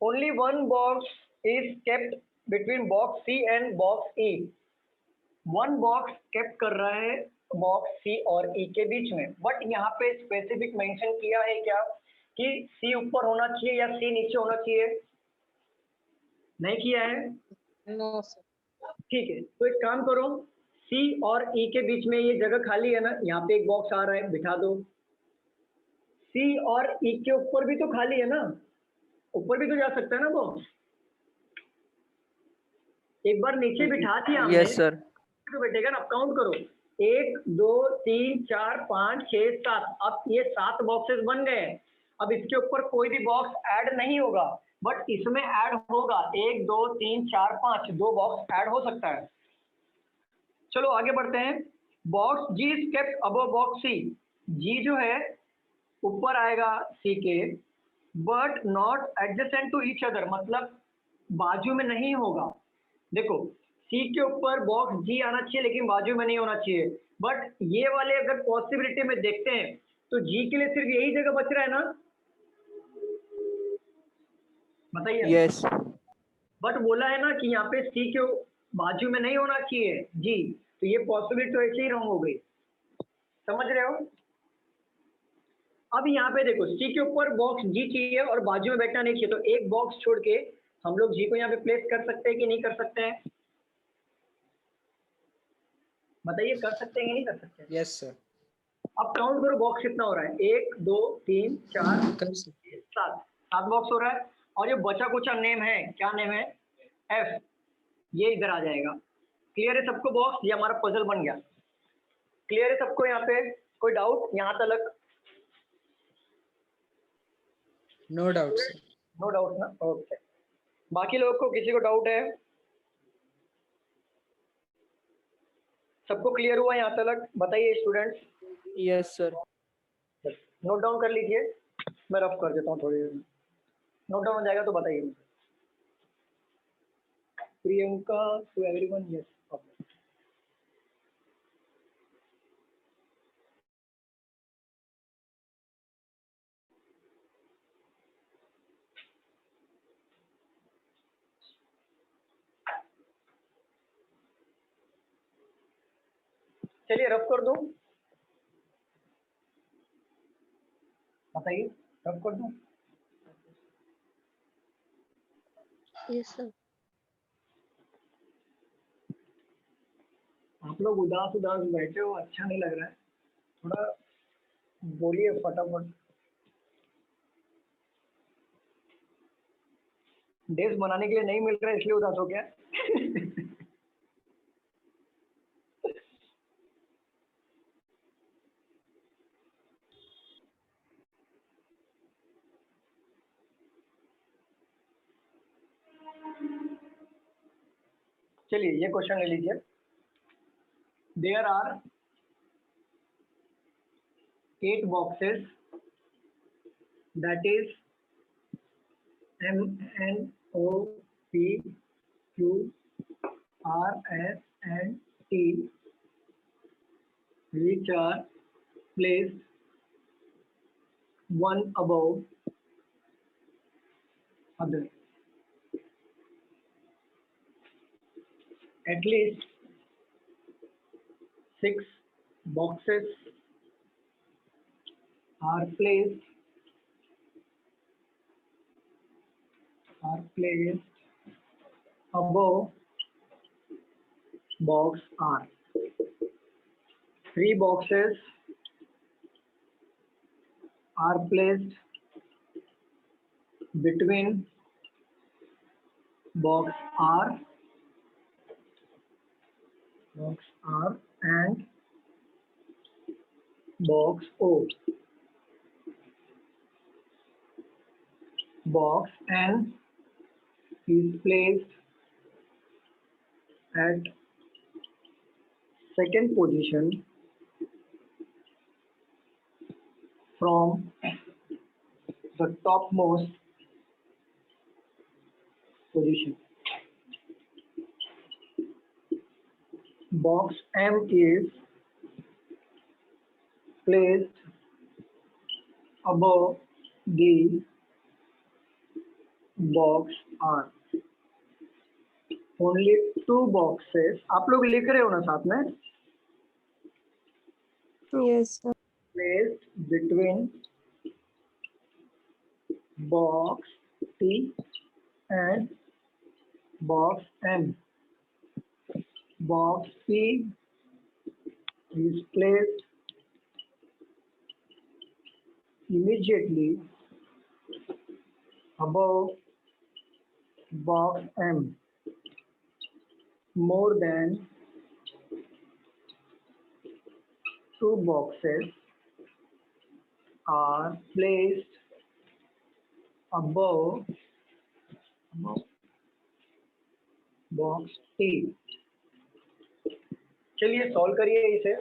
Only 1 box is kept between box C and box E. 1 box kept कर रहा है बॉक्स सी और ई के बीच में, बट यहाँ पे स्पेसिफिक मेंशन किया है क्या कि सी ऊपर होना चाहिए या सी नीचे होना चाहिए? नहीं किया है। No, sir. ठीक है, तो एक काम करो, सी और ई के बीच में ये जगह खाली है ना, यहाँ पे एक बॉक्स आ रहा है, बिठा दो। सी और ई के ऊपर भी तो खाली है ना, ऊपर भी तो जा सकता है ना बॉक्स। एक बार नीचे बिठा दिया हमने, यस सर। तो बैठेगा ना, काउंट करो, 1 2 3 4 5 6 7। अब ये 7 बॉक्सेस बन गए हैं। अब इसके ऊपर कोई भी बॉक्स ऐड नहीं होगा, बट इसमें ऐड होगा 1 2 3 4 5, 2 बॉक्स ऐड हो सकता है। चलो आगे बढ़ते हैं। Box G is kept above box C. G जो है ऊपर आएगा सी के, but not adjacent to each other, मतलब बाजू में नहीं होगा। देखो सी के ऊपर बॉक्स जी आना चाहिए लेकिन बाजू में नहीं होना चाहिए। बट ये वाले अगर पॉसिबिलिटी में देखते हैं तो जी के लिए सिर्फ यही जगह बच रहा है ना, बताइए। यस बट बोला है ना कि यहाँ पे सी के बाजू में नहीं होना चाहिए जी, तो ये पॉसिबिलिटी तो ऐसे ही रॉन्ग हो गई, समझ रहे हो। अब यहाँ पे देखो सी के ऊपर बॉक्स जी चाहिए और बाजू में बैठना नहीं चाहिए, तो एक बॉक्स छोड़ के हम लोग जी को यहाँ पे प्लेस कर सकते हैं कि नहीं कर सकते हैं, बताइए, कर सकते हैं कि नहीं कर सकते हैं। यस सर, अब काउंट करो बॉक्स कितना हो रहा है, 1 2 3 4 कर सकते। 7, 7 बॉक्स हो रहा है। और ये बचा कुचा नेम है, क्या नेम है, एफ, ये इधर आ जाएगा। क्लियर है सबको बॉक्स, ये हमारा पजल बन गया। क्लियर है सबको यहाँ पे, कोई डाउट यहाँ तक? No doubt sir. No doubt ना, ओके। बाकी लोगों को किसी को डाउट है? सबको क्लियर हुआ यहाँ तक, बताइए students. Yes sir. Note down कर लीजिए, मैं रफ कर देता हूँ थोड़ी देर में। नोट डाउन हो जाएगा तो बताइए मुझे। Priyanka to everyone, yes. चलिए रफ कर दूं, बताइए, रफ कर दूं। Yes sir. आप लोग उदास उदास बैठे हो, अच्छा नहीं लग रहा है, थोड़ा बोलिए फटाफट। डेज बनाने के लिए नहीं मिल रहा है इसलिए उदास हो गया। चलिए ये क्वेश्चन ले लीजिए। There are 8 boxes, that is M N O P Q R S and T, which are placed one above other. At least 6 boxes are placed above box R. 3 boxes are placed between box R and box O. Box N is placed at second position from the topmost position. Box M is placed above the box R. Only 2 boxes, आप लोग लिख रहे हो ना साथ में, yes sir. placed between box T and box M. Box P is placed immediately above box M, more than two boxes are placed above box T. चलिए solve करिए इसे।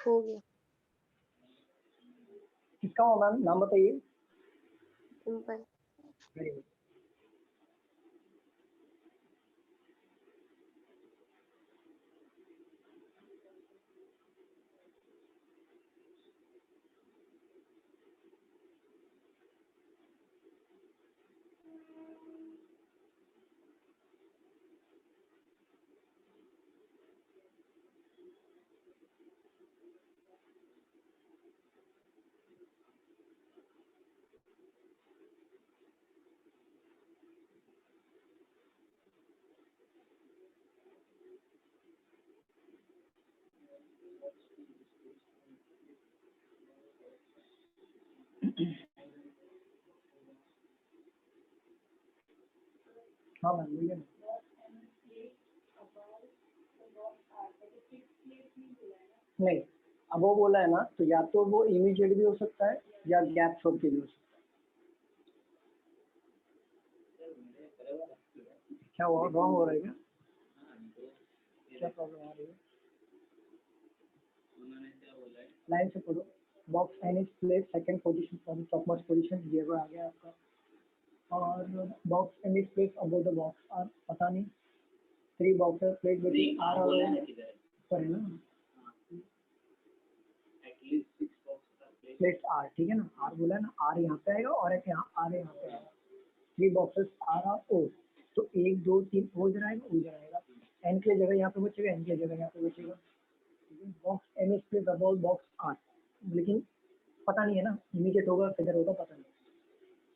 हो गया। किसका होगा मैम, नाम बताइए। सिंपल। Very good. हाँ मैम बोलिए ना। नहीं, अब वो बोला है ना, तो या तो वो इमीडिएट भी हो सकता है या गैप छोड़ के भी हो सकता है। क्या हुआ, रॉन्ग हो रहा है क्या? क्या प्रॉब्लम आ रही है? लाइन से पढ़ो। Box N is place second position from topmost position, ये वो आ गया आपका। और box N is place above the box R, पता नहीं। Three boxes place between R और ऊपर है ना, प्लेस आर, ठीक है ना। आर बोला है ना, आर यहाँ पे आएगा और एक यहाँ आर यहाँ पे आएगा। Three boxes are R O, तो एक दो तीन वो इधर आएगा, वो इधर आएगा। एन के लिए जगह यहाँ पे बचेगा, एन के लिए जगह यहाँ पे बचेगा। Box N is place above box R, लेकिन पता नहीं है ना, इमीडिएट होगा किधर होगा पता नहीं।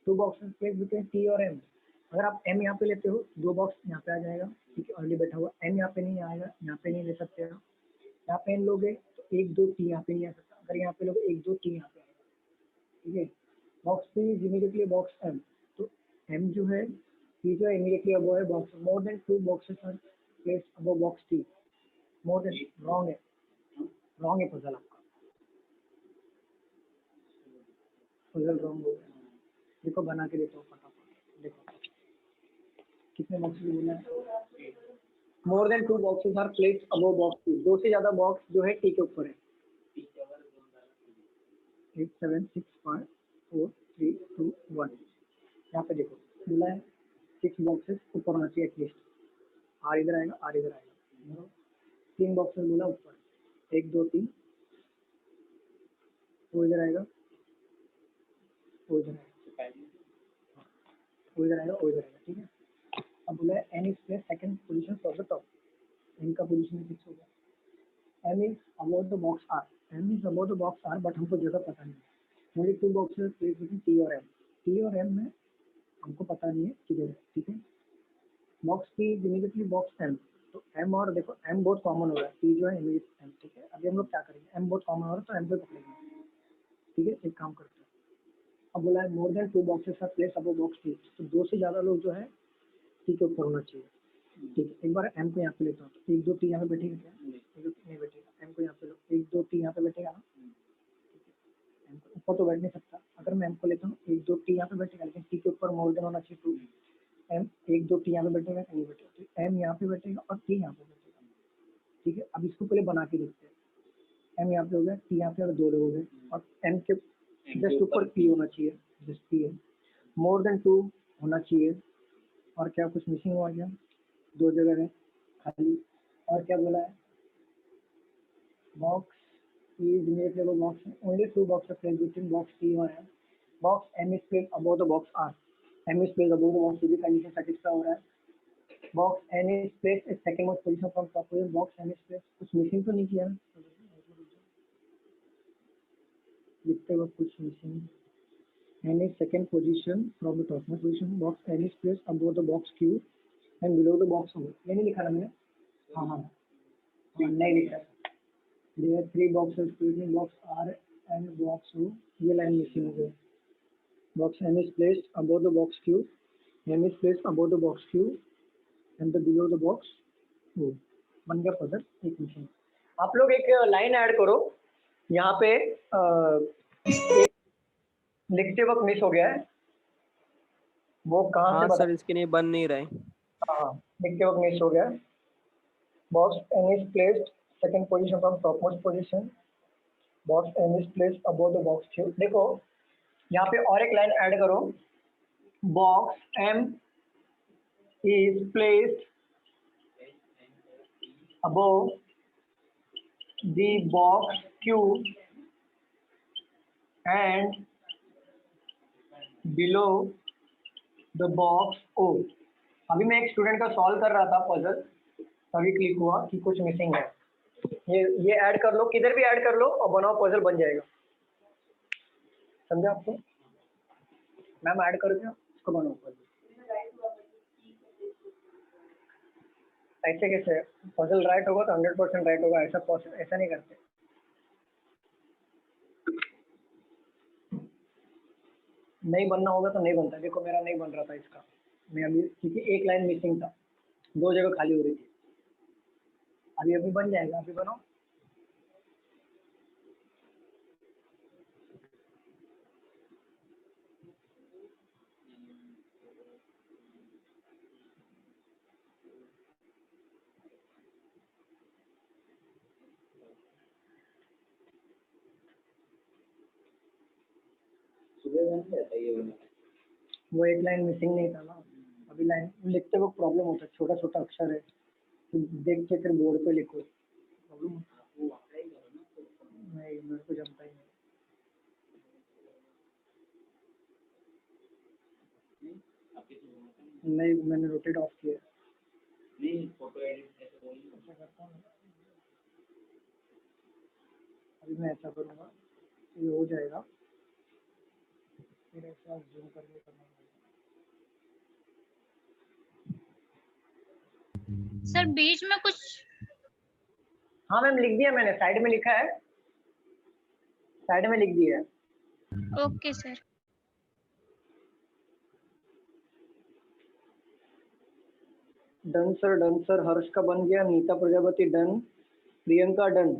Two boxes place between T और एम। अगर आप एम यहाँ पे लेते हो, दो बॉक्स यहाँ पे आ जाएगा, ठीक है, ऑलरेडी बैठा हुआ। एम यहाँ पे नहीं आएगा, यहाँ पे नहीं ले सकते आप। यहाँ पे एन लोगे तो एक दो टी यहाँ पे नहीं आ सकता। अगर यहाँ पे लोगे एक दो टी यहाँ पे आएगा, ठीक है। Box P is immediately box M, तो एम जो है, पी जो है इमीडिएटली अबव है box. More than two boxes are place above box T. More than wrong है, रॉन्ग है पजल आपका, पजल रॉन्ग हो गया। देखो बना के देता हूँ फटाफट, देखो कितने बॉक्स बोला है। More than two boxes are placed above box T, दो से ज्यादा बॉक्स जो है टी के ऊपर है। 8 7 6 5 4 3 2 1, यहाँ पे देखो बोला है 6 बॉक्सेस ऊपर होना चाहिए एटलीस्ट। आर इधर आएगा, आर इधर आएगा। तीन बॉक्सेस बोला ऊपर, एक दो तीन, वो इधर आएगा, ओ इधर आएगा, ओ इधर आएगा, ओ इधर आएगा, ठीक है। अब बोला है n is place second position for the top, n का पोजीशन फिक्स हो गया। m is about the box r, m is about the box r, but हमको जगह पता नहीं है। Only two boxes place between t और m, t और m में हमको पता नहीं है किधर है, ठीक है। Box p is immediately box m, तो m और देखो m बहुत कॉमन हो रहा है, p जो है इमीडिएट m, ठीक है। अभी हम लोग क्या करेंगे, m बहुत कॉमन हो रहा है तो m को पकड़ेंगे, ठीक है। एक काम करते हैं, अब बोला है more than two boxes are place above box p, तो दो से ज़्यादा लोग जो है t के ऊपर होना चाहिए, ठीक है। एक बार m को यहाँ पे लेता हूँ, तो 1 2 t यहाँ पे बैठेगा क्या, 1 2 t नहीं बैठेगा। m को यहाँ पे लो, 1 2 t यहाँ पे बैठेगा ना, m को ऊपर तो बैठ नहीं सकता। अगर मैं m को लेता हूँ 1 2 t यहाँ पे बैठेगा, लेकिन t के ऊपर मोर देन होना चाहिए 2, m 1 2 t यहाँ पे बैठेगा कि नहीं बैठेगा, तो m यहाँ पे बैठेगा और t यहाँ पे बैठेगा, ठीक है। अब इसको पहले बना के देखते हैं, m यहाँ पे हो गया, t यहाँ पे, और दो लोग हो गए, और m के जस्ट ऊपर p होना चाहिए, जस्ट p है। मोर देन 2 होना चाहिए, और क्या कुछ मिसिंग हुआ क्या, दो जगह है खाली। और क्या बोला है, box is immediately above box, only two box are placed between box T और M, box M is placed above the box R, M is placed above the box, ये भी कंडीशन सेटिस्फाई हो रहा है। Box N is placed in second most position from top position, box M is placed, कुछ missing तो नहीं किया ना, लिखते वक्त कुछ missing, N is second position from the top most position, box N is placed above the box Q and below the box O, ये नहीं लिखा ना मैंने, हाँ, नहीं लिखा। There are 3 boxes between box R and box O. ये line missing हो गई। Box M is placed above the box Q. M is placed above the box Q and the below the box O. बन गया puzzle, एक missing। आप लोग एक line add करो, यहाँ पे एक लिखते वक्त मिस हो गया है, वो कहाँ से हाँ बता, सर, इसके लिए बन नहीं रहे। हाँ लिखते वक्त मिस हो गया। Box N is placed second position from topmost position. Box M is placed above the box Q. देखो यहाँ पे और एक लाइन ऐड करो, box M is placed above the box Q and below the box O. अभी मैं एक student का सॉल्व कर रहा था पजल, तभी क्लिक हुआ कि कुछ मिसिंग है। ये ऐड कर लो, किधर भी ऐड कर लो और बनाओ, पजल बन जाएगा। समझा आपको, मैम ऐड कर दिया, इसको बनाओ पजल। ऐसे कैसे, पजल राइट होगा तो 100% राइट होगा, ऐसा नहीं करते। नहीं बनना होगा तो नहीं बनता। देखो मेरा नहीं बन रहा था इसका, मैं अभी क्योंकि एक लाइन मिसिंग था, दो जगह खाली हो रही थी। अभी बन जाएगा, अभी बनाओ। वो एक लाइन मिसिंग नहीं था ना, अभी लाइन लिखते वक्त प्रॉब्लम होता है, छोटा छोटा अक्षर है, तो देख के फिर बोर्ड पे लिखो, प्रॉब्लम नहीं, मेरे को जमता ही नहीं, मैंने रोटेट ऑफ किया। अभी मैं ऐसा करूँगा, ये हो जाएगा, फिर ऐसा जूम करके करना पड़ेगा। सर बीच में कुछ, हाँ मैम लिख दिया मैंने, साइड में लिखा है, साइड में लिख दिया है। Okay sir. डन सर, हर्ष का बन गया, नीता प्रजापति डन, प्रियंका डन।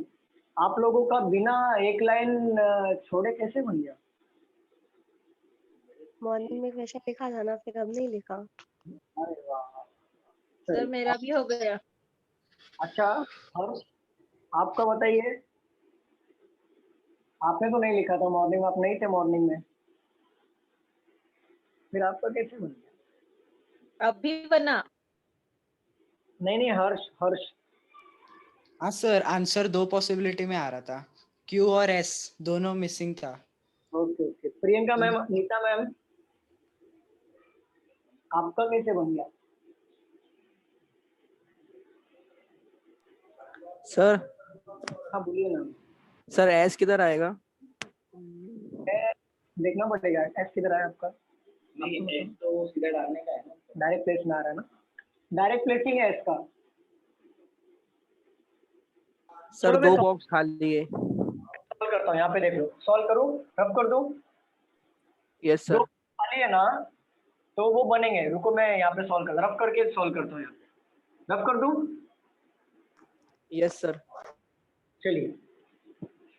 आप लोगों का बिना एक लाइन छोड़े कैसे बन गया? मॉर्निंग में क्वेश्चन लिखा था ना, फिर अब नहीं लिखा। अरे वाह सर मेरा भी हो गया। अच्छा हर्ष आपका बताइए, आपने तो नहीं लिखा था मॉर्निंग, आप नहीं थे मॉर्निंग में, फिर आपका कैसे बन गया? अब भी बना? नहीं हर्ष हाँ सर, आंसर 2 पॉसिबिलिटी में आ रहा था, Q और S दोनों मिसिंग था। Okay Priyanka ma'am, Neeta ma'am, आपका कैसे बन गया? सर हाँ बोलिए ना। सर एस किधर आएगा? देखना पड़ेगा एस किधर आया आपका। नहीं एस तो सीधा डालने का है ना, डायरेक्ट प्लेस में आ रहा है ना, डायरेक्ट प्लेसिंग है इसका। सर चलो मैं 2 बॉक्स खाली है। सॉल्व करता हूँ, यहाँ पे देख लो, सॉल्व करूँ, रब कर दूँ। यस दो सर। खाली है ना, तो वो बनेंगे। रुको मैं यहाँ पे सॉल्व करता, रब करके सॉल्व करता हूँ। यहाँ पे रब कर दूँ। Yes sir. चलिए,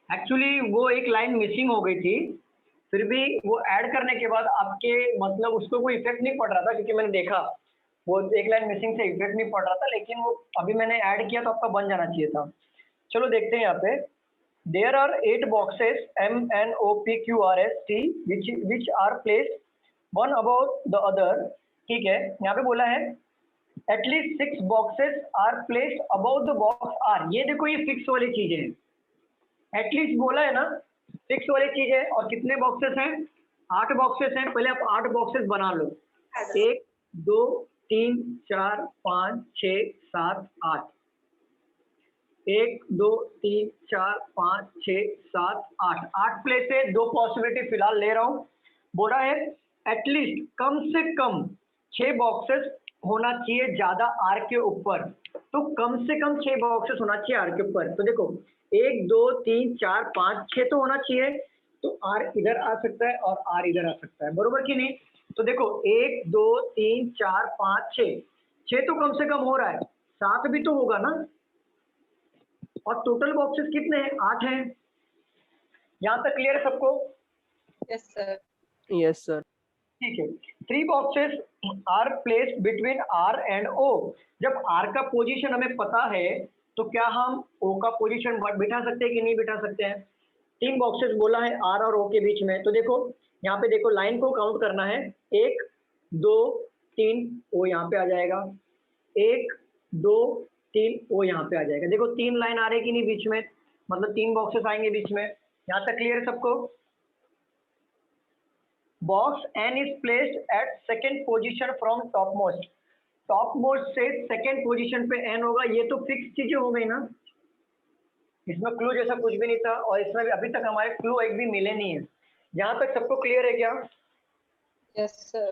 एक्चुअली वो एक लाइन मिसिंग हो गई थी, फिर भी वो ऐड करने के बाद आपके मतलब उसको कोई इफेक्ट नहीं पड़ रहा था, क्योंकि मैंने देखा वो एक लाइन मिसिंग से इफेक्ट नहीं पड़ रहा था, लेकिन वो अभी मैंने ऐड किया तो आपका बन जाना चाहिए था। चलो देखते हैं यहाँ पे। There are 8 boxes MNOPQRST which are placed one above the other। ठीक है, यहाँ पे बोला है at least 6 boxes are placed above the box R। ये देखो, ये फिक्स वाली चीजें हैं। एटलीस्ट बोला है ना, 6 वाली चीज है। और कितने बॉक्सेस हैं? 8 बॉक्सेस हैं। पहले आप 8 बॉक्सेस बना लो। 1 2 3 4 5 6 7 8। 1 2 3 4 5 6 7 8। 8 प्लेस है, 2 पॉसिबिलिटी फिलहाल ले रहा हूँ। बोला है एटलीस्ट कम से कम 6 बॉक्सेस होना चाहिए ज्यादा आर के ऊपर। तो कम से कम 6 बॉक्सेस होना चाहिए आर के ऊपर। तो देखो 1 2 3 4 5 6 तो होना चाहिए। तो आर इधर आ सकता है और आर इधर आ सकता है, बरोबर कि नहीं? तो देखो 1 2 3 4 5 6, 6 तो कम से कम हो रहा है, 7 भी तो होगा ना। और टोटल बॉक्सेस कितने हैं? 8 हैं। यहाँ तक क्लियर है सबको? Yes sir. Yes sir. ठीक है। 3 boxes are placed between R and O. जब आर का पोजीशन हमें पता है तो क्या हम ओ का पोजीशन बिठा सकते हैं कि नहीं बिठा सकते हैं? 3 बॉक्सेस बोला है आर और ओ के बीच में। तो देखो यहाँ पे देखो, लाइन को काउंट करना है। 1 2 3 ओ यहाँ पे आ जाएगा। 1 2 3 ओ यहाँ पे आ जाएगा। देखो 3 लाइन आ रही कि नहीं बीच में, मतलब 3 बॉक्सेस आएंगे बीच में। यहाँ तक क्लियर है सबको? Box N is placed at second position from top most. Top most से सेकेंड पोजीशन पे एन होगा। ये तो फिक्स चीजें हो गई ना, इसमें क्लू जैसा कुछ भी नहीं था, और इसमें भी अभी तक हमारे क्लू एक भी मिले नहीं है। यहाँ तक सबको क्लियर है क्या? Yes sir.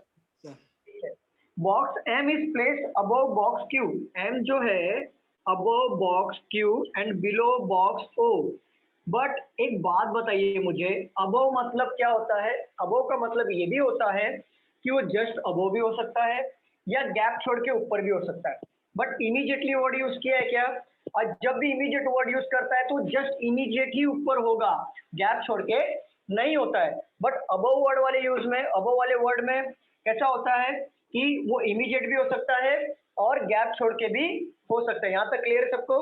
Box M is placed above box Q. M जो है above box Q and below box O. But एक बात बताइए मुझे, अबव मतलब क्या होता है? अबव का मतलब ये भी होता है कि वो जस्ट अबव भी हो सकता है या गैप छोड़ के ऊपर भी हो सकता है। बट इमीडिएटली वर्ड यूज किया है क्या? और जब भी इमीडिएट वर्ड यूज करता है तो जस्ट इमीडिएट ही ऊपर होगा, गैप छोड़ के नहीं होता है। बट अबव वर्ड वाले यूज में, अबव वाले वर्ड में कैसा होता है कि वो इमीडिएट भी हो सकता है और गैप छोड़ के भी हो सकता है। यहाँ तक क्लियर है सबको?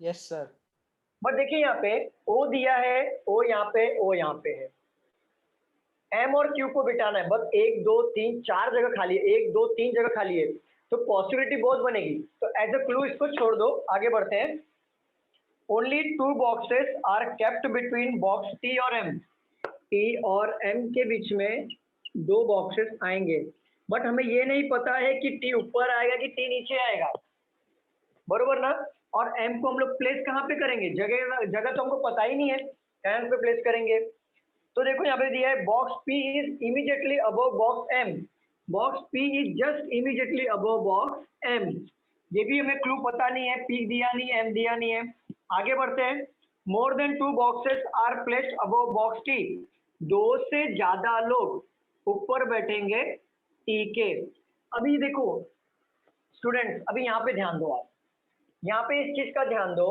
Yes sir. बट देखिए यहाँ पे ओ दिया है, ओ यहाँ पे, ओ यहाँ पे है। एम और क्यू को बिठाना है, बस 1 2 3 4 जगह खाली है, 1 2 3 जगह खाली है, तो पॉसिबिलिटी बहुत बनेगी। तो एज अ क्लू इसको छोड़ दो, आगे बढ़ते हैं। Only 2 boxes are kept between box T और एम। टी और एम के बीच में 2 बॉक्सेस आएंगे, बट हमें ये नहीं पता है कि टी ऊपर आएगा कि टी नीचे आएगा, बरोबर ना? और एम को हम लोग प्लेस कहाँ पे करेंगे? जगह जगह तो हमको पता ही नहीं है, एम पे प्लेस करेंगे। तो देखो यहाँ पे दिया है box P is immediately above box M. Box P is just immediately above box M. ये भी हमें क्लू पता नहीं है, पी दिया नहीं है, एम दिया नहीं है। आगे बढ़ते हैं। More than 2 boxes are placed above box T. 2 से ज्यादा लोग ऊपर बैठेंगे टी के। अभी देखो स्टूडेंट्स, अभी यहाँ पे ध्यान दो आप, यहाँ पे इस चीज का ध्यान दो।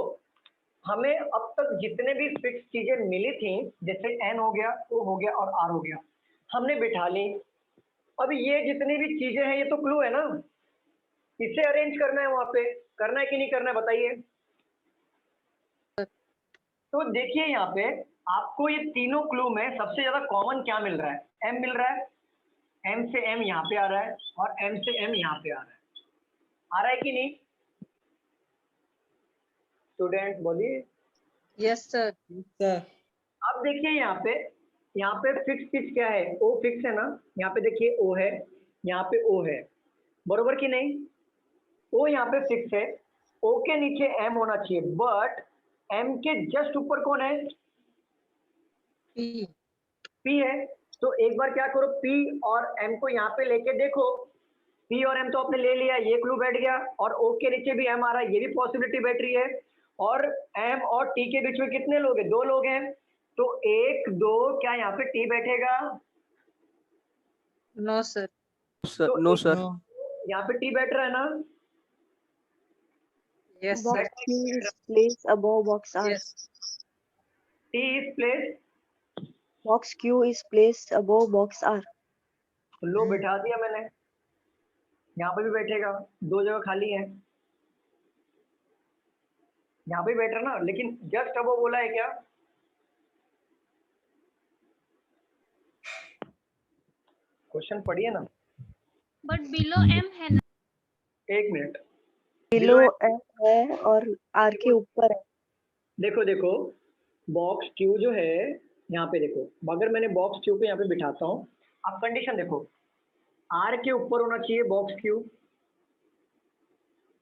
हमें अब तक जितने भी फिक्स चीजें मिली थी, जैसे एन हो गया, ओ हो गया और आर हो गया, हमने बिठा ली। अब ये जितनी भी चीजें हैं, ये तो क्लू है ना, इसे अरेंज करना है, वहां पे करना है कि नहीं करना है बताइए? तो देखिए यहाँ पे आपको ये तीनों क्लू में सबसे ज्यादा कॉमन क्या मिल रहा है? एम मिल रहा है, एम से एम यहाँ पे आ रहा है और एम से एम यहाँ पे आ रहा है कि नहीं? स्टूडेंट बोलिए। Yes sir. सर। अब देखिए यहाँ पे फिक्स पिच क्या है, ओ फिक्स है ना, यहाँ पे देखिए ओ है, यहाँ पे ओ है, बरोबर कि नहीं? ओ यहाँ पे फिक्स है, ओ के नीचे एम होना चाहिए, बट एम के जस्ट ऊपर कौन है? P. पी है। तो एक बार क्या करो, पी और एम को यहाँ पे लेके देखो, पी और एम तो आपने ले लिया, ये क्लू बैठ गया, और ओ के नीचे भी एम आ रहा है, ये भी पॉसिबिलिटी बैठ रही है, और एम और टी के बीच में कितने लोग हैं? 2 लोग हैं, तो 1 2 क्या यहाँ पे टी बैठेगा? No, sir. सर तो नो सर। No. यहाँ पे टी बैठ रहा है ना? Yes, sir. Box Q is placed above box R. Yes. T is place, Box Q is placed above box R. लो बिठा दिया मैंने, यहाँ पे भी बैठेगा, 2 जगह खाली है, यहाँ पे बैठ रहा ना, लेकिन जस्ट अब वो बोला है क्या? क्वेश्चन पढ़िए ना, बट बिलो एम है ना। 1 मिनट। Below M है और R के ऊपर है। देखो बॉक्स क्यू जो है, यहाँ पे देखो, अगर मैंने बॉक्स क्यू को यहाँ पे बिठाता हूँ, आप कंडीशन देखो, आर के ऊपर होना चाहिए बॉक्स क्यू,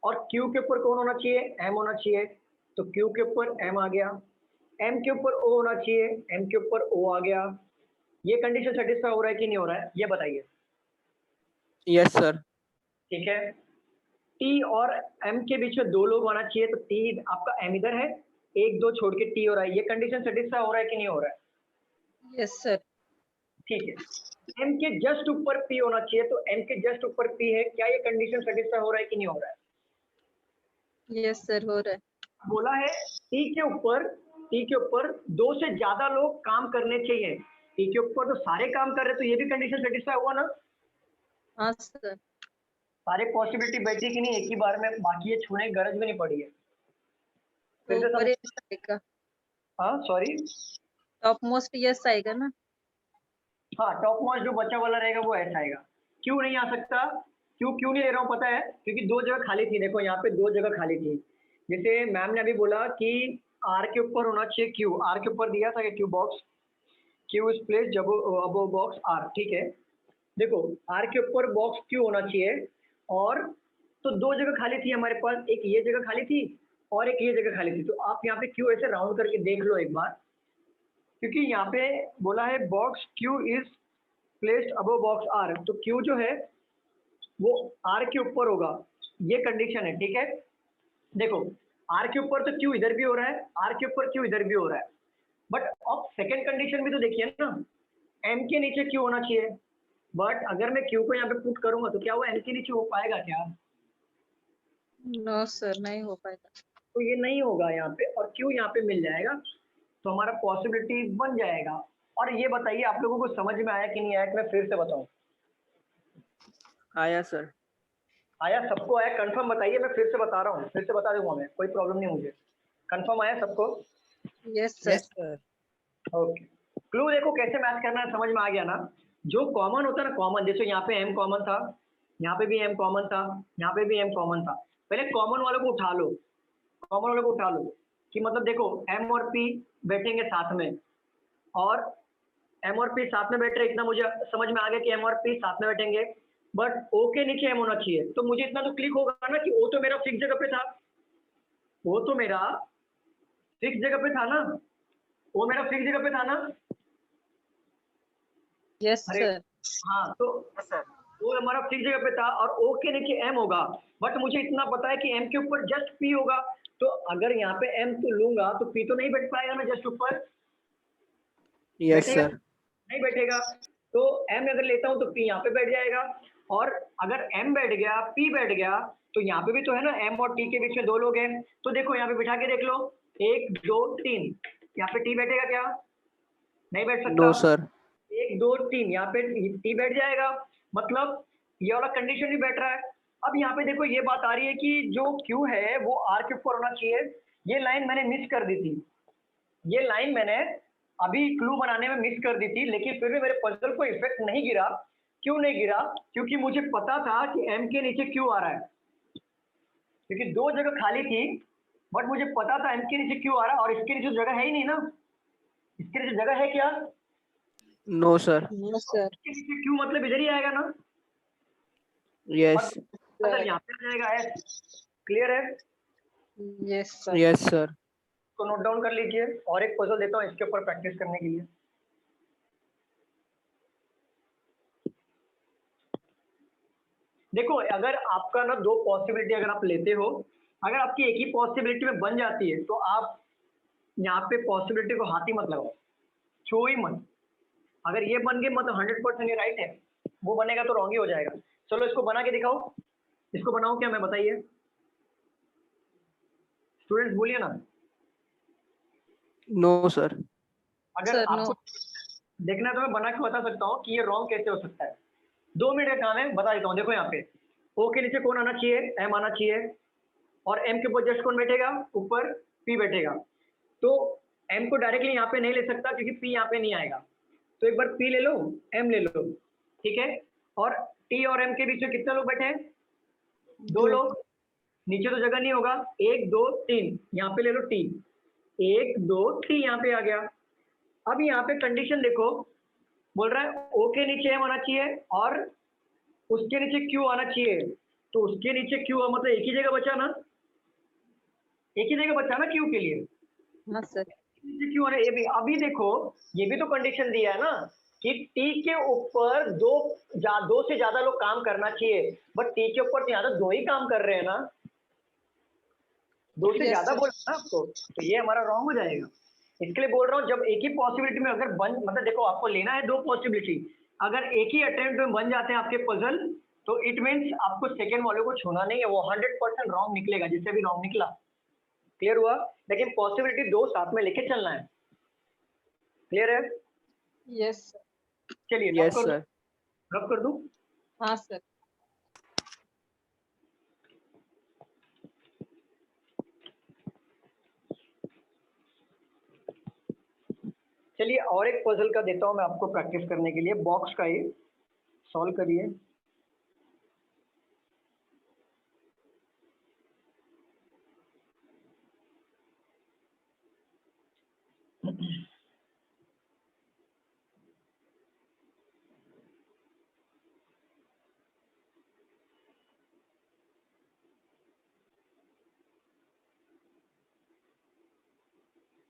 और क्यू के ऊपर कौन होना चाहिए? एम होना चाहिए, तो क्यू के ऊपर एम आ गया, एम के ऊपर ओ होना चाहिए, एम के ऊपर ओ आ गया। ये कंडीशन सेटिस्फाई हो रहा है कि नहीं हो रहा है, ये बताइए। Yes sir. ठीक है, टी और एम के बीच में 2 लोग आना चाहिए, तो टी आपका एम इधर है, 1 2 छोड़ के टी हो रहा है, ये कंडीशन सेटिस्फाई हो रहा है कि नहीं हो रहा है? Yes, sir. ठीक है, एम के जस्ट ऊपर पी होना चाहिए, तो एम के जस्ट ऊपर पी है, क्या ये कंडीशन सेटिस्फाई हो रहा है कि नहीं हो रहा है? Yes, sir. हो रहा है. बोला है टी के ऊपर 2 से ज्यादा लोग काम करने चाहिए, टी के ऊपर तो सारे काम कर रहे, तो ये भी कंडीशन सेटिस्फाई हुआ ना? हाँ, sir. सारे पॉसिबिलिटी बैठी कि नहीं एक ही बार में, बाकी ये छूने की गरज भी नहीं पड़ी है। तो फिर से ऊपर समझ, yes आएगा. हाँ सॉरी, टॉप मोस्ट yes आएगा ना. हाँ टॉप मोस्ट जो बचा वाला रहेगा वो ऐसा आएगा। क्यों नहीं आ सकता? क्यों नहीं ले रहा हूँ पता है? क्योंकि 2 जगह खाली थी, देखो यहाँ पे 2 जगह खाली थी, जैसे मैम ने अभी बोला कि आर के ऊपर होना चाहिए क्यू, आर के ऊपर दिया था कि Q box, Q is placed above box R, ठीक है। देखो आर के ऊपर बॉक्स क्यू होना चाहिए, और तो 2 जगह खाली थी हमारे पास, एक ये जगह खाली थी और एक ये जगह खाली थी, तो आप यहाँ पे क्यू ऐसे राउंड करके देख लो एक बार, क्योंकि यहाँ पे बोला है box Q is placed above box R, तो क्यू जो है वो आर के ऊपर होगा, ये कंडीशन है, ठीक है। देखो आर के ऊपर तो क्यू इधर भी हो रहा है, आर के ऊपर क्यू इधर भी हो रहा है, बट अब सेकंड कंडीशन भी तो देखिए ना, एम के नीचे क्यू होना चाहिए, बट अगर मैं क्यू को यहाँ पे पुट करूंगा तो क्या वो एम के नीचे हो पाएगा क्या? नो सर, नहीं हो पाएगा. तो ये नहीं होगा यहाँ पे, और क्यू यहाँ पे मिल जाएगा, तो हमारा पॉसिबिलिटी बन जाएगा। और ये बताइए आप लोगों को समझ में आया कि नहीं आया, कि मैं फिर से बताऊं? आया सर। आया, सबको आया? कंफर्म बताइए, मैं फिर से बता रहा हूँ, फिर से बता दूंगा मैं, कोई प्रॉब्लम नहीं मुझे। कंफर्म आया सबको? Yes, sir. ओके, क्लू देखो कैसे मैच करना है, समझ में आ गया ना? जो कॉमन होता है ना, कॉमन, जैसे यहाँ पे एम कॉमन था, यहाँ पे भी एम कॉमन था, यहाँ पे भी एम कॉमन था, पहले कॉमन वालों को उठा लो, कॉमन वालों को उठा लो, कि मतलब देखो एम और पी बैठेंगे साथ में, और एम और पी साथ में बैठ रहे, इतना मुझे समझ में आ गया कि एम और पी साथ में बैठेंगे, बट ओ के नीचे एम होना चाहिए, तो मुझे इतना तो क्लिक होगा ना कि ओ तो मेरा फिक्स जगह पे था, वो तो मेरा फिक्स जगह पे था ना, वो मेरा फिक्स जगह पे था ना? Yes, अरे sir. हाँ, तो वो हमारा फिक्स जगह पे था, और ओ के नीचे एम होगा, बट मुझे इतना पता है कि एम के ऊपर जस्ट पी होगा, तो अगर यहाँ पे एम तो लूंगा तो पी तो नहीं बैठ पाएगा ना जस्ट ऊपर? यस बैठेगा? सर। नहीं बैठेगा, तो एम अगर लेता हूँ तो पी यहाँ पे बैठ जाएगा, और अगर एम बैठ गया, पी बैठ गया, तो यहाँ पे भी तो है ना, एम और टी के बीच में 2 लोग हैं, तो देखो यहाँ पे बिठा के देख लो, 1 2 3, यहाँ पे टी बैठेगा क्या? नहीं बैठ सकता। No sir. 1 2 3, यहाँ पे टी बैठ जाएगा, मतलब ये वाला कंडीशन भी बैठ रहा है। अब यहाँ पे देखो ये बात आ रही है कि जो क्यू है वो आर के ऊपर होना चाहिए, ये लाइन मैंने मिस कर दी थी, ये लाइन मैंने अभी क्लू बनाने में मिस कर दी थी, लेकिन फिर भी मेरे पजल को इफेक्ट नहीं गिरा। क्यों नहीं गिरा? क्योंकि मुझे पता था कि एम के नीचे क्यू आ रहा है, क्योंकि 2 जगह खाली थी, बट मुझे पता था एम के नीचे क्यू आ रहा है, और इसके नीचे जगह है ही नहीं ना, इसके नीचे जगह है क्या? No sir. No sir. इसके नीचे क्यू मतलब इधर ही आएगा ना, और यस मतलब यहाँ पे आ जाएगा एस। क्लियर है? Yes sir. Yes sir. तो नोट डाउन कर लीजिए, और एक पजल देता हूँ इसके ऊपर प्रैक्टिस करने के लिए। देखो, अगर आपका ना दो पॉसिबिलिटी अगर आप लेते हो, अगर आपकी एक ही पॉसिबिलिटी में बन जाती है तो आप यहाँ पे पॉसिबिलिटी को हाथ ही मत लगाओ, छो ही मत। अगर ये बन गए मतलब 100% ये राइट है, वो बनेगा तो रॉन्ग ही हो जाएगा। चलो इसको बना के दिखाओ। इसको बनाओ क्या, मैं बताइए स्टूडेंट्स, बोलिए ना। No sir. अगर सर नो। आपको देखना है तो मैं बना के बता सकता हूँ कि ये रॉन्ग कैसे हो सकता है। 2 मिनट का काम है, बता देता हूँ। देखो यहाँ पे ओ के नीचे कौन आना चाहिए? एम आना चाहिए, और एम के ऊपर जस्ट कौन बैठेगा? ऊपर पी बैठेगा। तो एम को डायरेक्टली यहाँ पे नहीं ले सकता क्योंकि पी यहाँ पे नहीं आएगा, तो एक बार पी ले लो, एम ले लो, ठीक है। और टी और एम के बीच में कितने लोग बैठे हैं? 2 लोग। नीचे तो जगह नहीं होगा, 1 2 3, यहाँ पे ले लो टी, 1 2 3 यहाँ पे आ गया। अब यहाँ पे कंडीशन देखो, बोल रहा है ओ के नीचे एम आना चाहिए और उसके नीचे क्यू आना चाहिए। तो उसके नीचे क्यू मतलब एक ही जगह बचा ना, एक ही जगह बचा ना क्यू के लिए। हाँ सर। नीचे क्यू आना, ये भी अभी देखो, ये भी तो कंडीशन दिया है ना कि टी के ऊपर दो से ज्यादा लोग काम करना चाहिए, बट टी के ऊपर तो यहाँ तो 2 ही काम कर रहे हैं ना, 2 से Yes, ज्यादा sir. बोला ना आपको, तो ये हमारा रॉन्ग हो जाएगा। इसके लिए बोल रहा हूँ, जब एक ही पॉसिबिलिटी में अगर बन, मतलब देखो आपको लेना है 2 पॉसिबिलिटी, अगर एक ही अटेम्प्ट में बन जाते हैं आपके पजल, तो इट मीन्स आपको सेकेंड वाले को छूना नहीं है, वो 100% रॉन्ग निकलेगा, जिससे भी रॉन्ग निकला। क्लियर हुआ? लेकिन पॉसिबिलिटी 2 साथ में लेके चलना है। क्लियर है? Yes sir. चलिए यस सर। रब कर दूं। हाँ सर। चलिए और एक पजल का देता हूं मैं आपको प्रैक्टिस करने के लिए, बॉक्स का, ये सॉल्व करिए।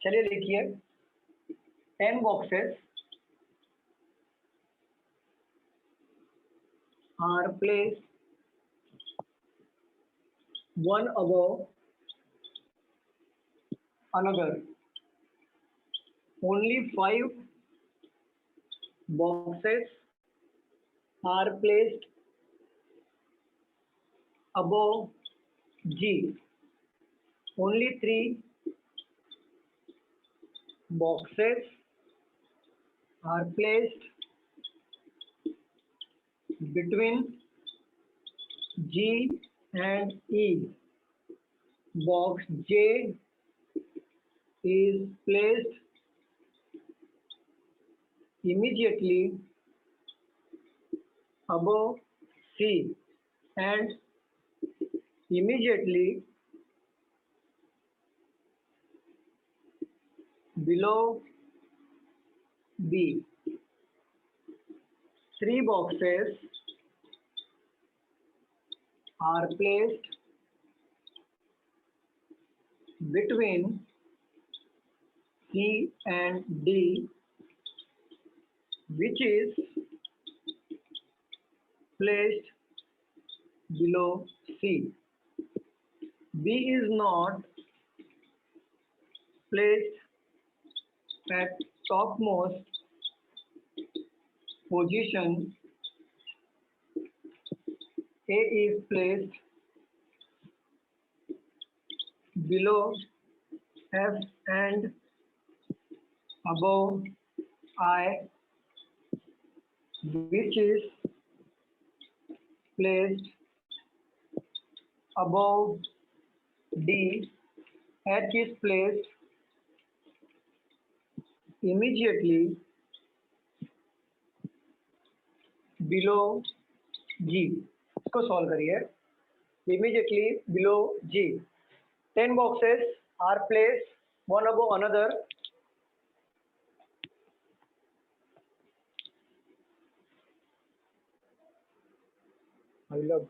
चलिए लिखिए, 10 boxes are placed one above another. Only 5 boxes are placed above G. Only 3 boxes are placed between G and E. Box J is placed immediately above C and immediately below B. 3 boxes are placed between C and D, which is placed below C. B is not placed at topmost position. A is placed below F and above I, which is placed above D. H is placed immediately below G. इसको solve करिए। Immediately below G. 10 boxes are placed one above another. अभिलग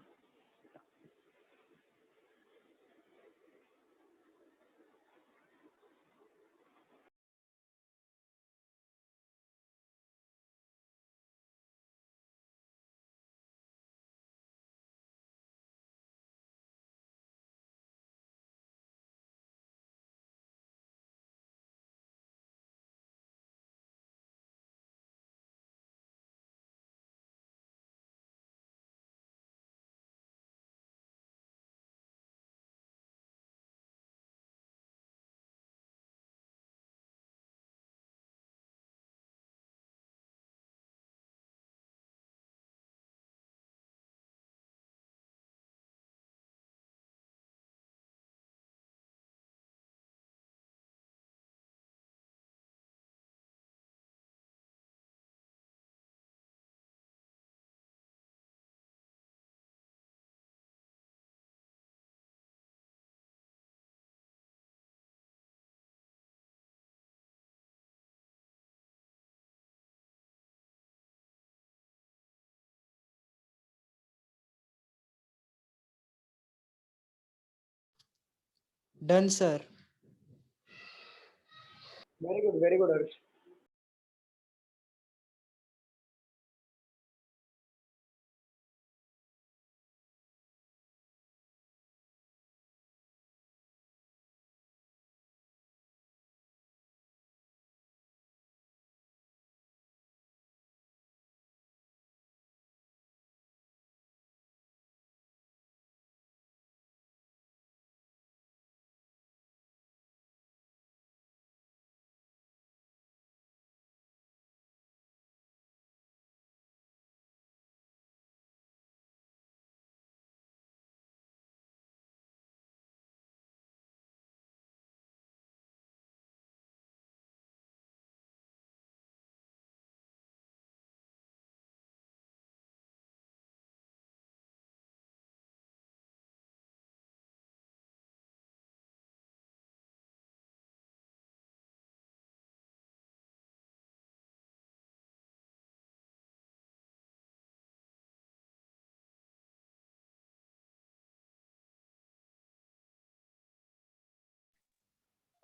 Done, sir. Very good Harsh.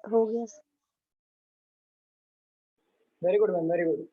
हो गया sir. Very good ma'am, very good.